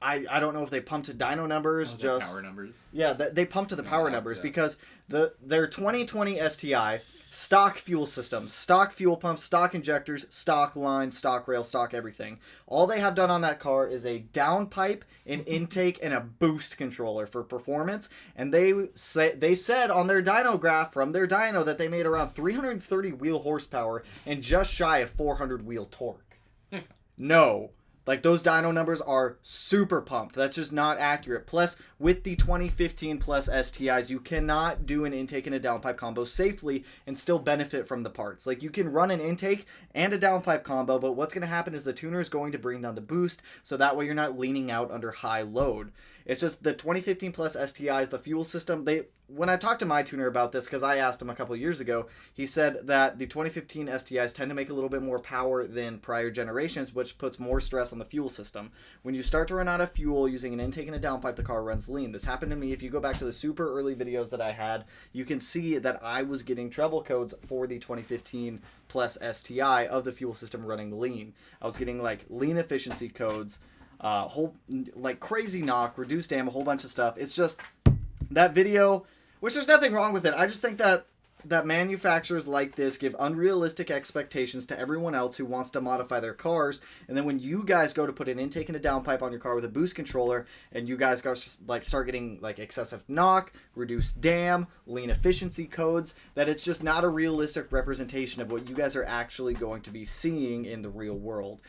I don't know if they pumped to dyno numbers. Just power numbers. Yeah, they pumped to the power numbers because their 2020 STI... stock fuel system, stock fuel pumps, stock injectors, stock lines, stock rail, stock everything. All they have done on that car is a downpipe, an intake, and a boost controller for performance. And they said on their dyno graph from their dyno that they made around 330 wheel horsepower and just shy of 400 wheel torque. No. Like, those dyno numbers are super pumped. That's just not accurate. Plus, with the 2015 plus STIs, you cannot do an intake and a downpipe combo safely and still benefit from the parts. Like, you can run an intake and a downpipe combo, but what's going to happen is the tuner is going to bring down the boost, so that way you're not leaning out under high load. It's just the 2015 plus STIs, the fuel system, when I talked to my tuner about this, because I asked him a couple years ago, he said that the 2015 STIs tend to make a little bit more power than prior generations, which puts more stress on the fuel system. When you start to run out of fuel using an intake and a downpipe, the car runs lean. This happened to me. If you go back to the super early videos that I had, you can see that I was getting treble codes for the 2015 plus STI of the fuel system running lean. I was getting like lean efficiency codes, like crazy knock, reduced dam, a whole bunch of stuff. It's just that video, which there's nothing wrong with it. I just think that manufacturers like this give unrealistic expectations to everyone else who wants to modify their cars, and then when you guys go to put an intake and a downpipe on your car with a boost controller, and you guys start getting like excessive knock, reduced dam, lean efficiency codes, that it's just not a realistic representation of what you guys are actually going to be seeing in the real world.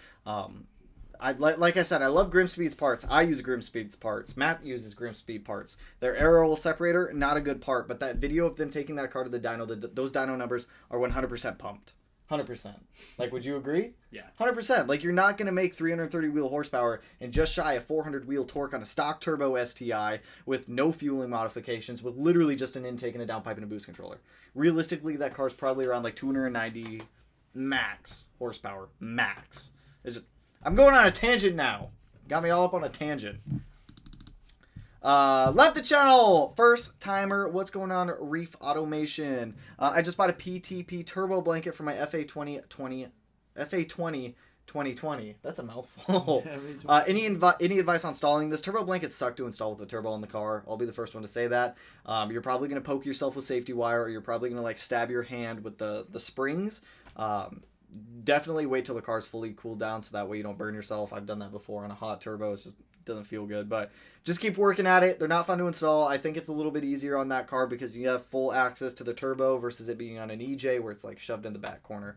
Like I said, I love Grimspeed's parts. I use Grimspeed's parts. Matt uses Grimspeed parts. Their air roll separator, not a good part. But that video of them taking that car to the dyno, those dyno numbers are 100% pumped. 100%. Like, would you agree? Yeah. 100%. Like, you're not going to make 330 wheel horsepower and just shy of 400 wheel torque on a stock turbo STI with no fueling modifications, with literally just an intake and a downpipe and a boost controller. Realistically, that car's probably around like 290 max horsepower. Max. It's just... I'm going on a tangent now. Got me all up on a tangent. Left the channel. First timer. What's going on? Reef Automation. I just bought a PTP turbo blanket for my FA20 2020. That's a mouthful. Any advice on installing this? Turbo blankets suck to install with the turbo in the car. I'll be the first one to say that. You're probably going to poke yourself with safety wire, or you're probably going to like stab your hand with the springs. Definitely wait till the car's fully cooled down so that way you don't burn yourself. I've done that before on a hot turbo. It just doesn't feel good, but just keep working at it. They're not fun to install. I think it's a little bit easier on that car because you have full access to the turbo versus it being on an EJ where it's like shoved in the back corner.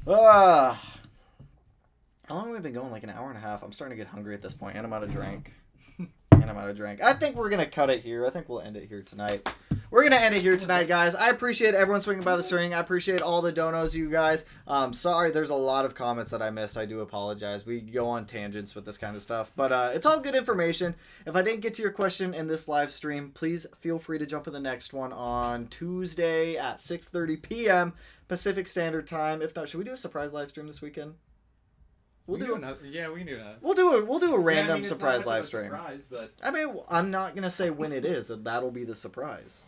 How long have we been going? Like an hour and a half. I'm starting to get hungry at this point, and I'm out of drink. I think we're going to cut it here. I think we'll end it here tonight. We're going to end it here tonight, guys. I appreciate everyone swinging by the string. I appreciate all the donos, you guys. Sorry, there's a lot of comments that I missed. I do apologize. We go on tangents with this kind of stuff. But it's all good information. If I didn't get to your question in this live stream, please feel free to jump in the next one on Tuesday at 6:30 p.m. Pacific Standard Time. If not, should we do a surprise live stream this weekend? We can do that. We'll do a random surprise live stream. Surprise, but... I mean, I'm not gonna say when it is. That'll be the surprise.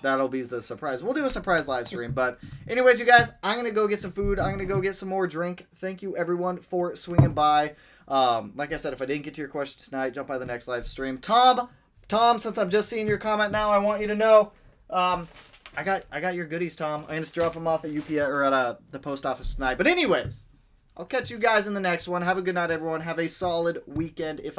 That'll be the surprise. We'll do a surprise live stream. But anyways, you guys, I'm gonna go get some food. I'm gonna go get some more drink. Thank you everyone for swinging by. Like I said, if I didn't get to your question tonight, jump by the next live stream. Tom, since I'm just seeing your comment now, I want you to know, I got your goodies, Tom. I'm gonna drop them off at UPS or at the post office tonight. But anyways, I'll catch you guys in the next one. Have a good night, everyone. Have a solid weekend. If I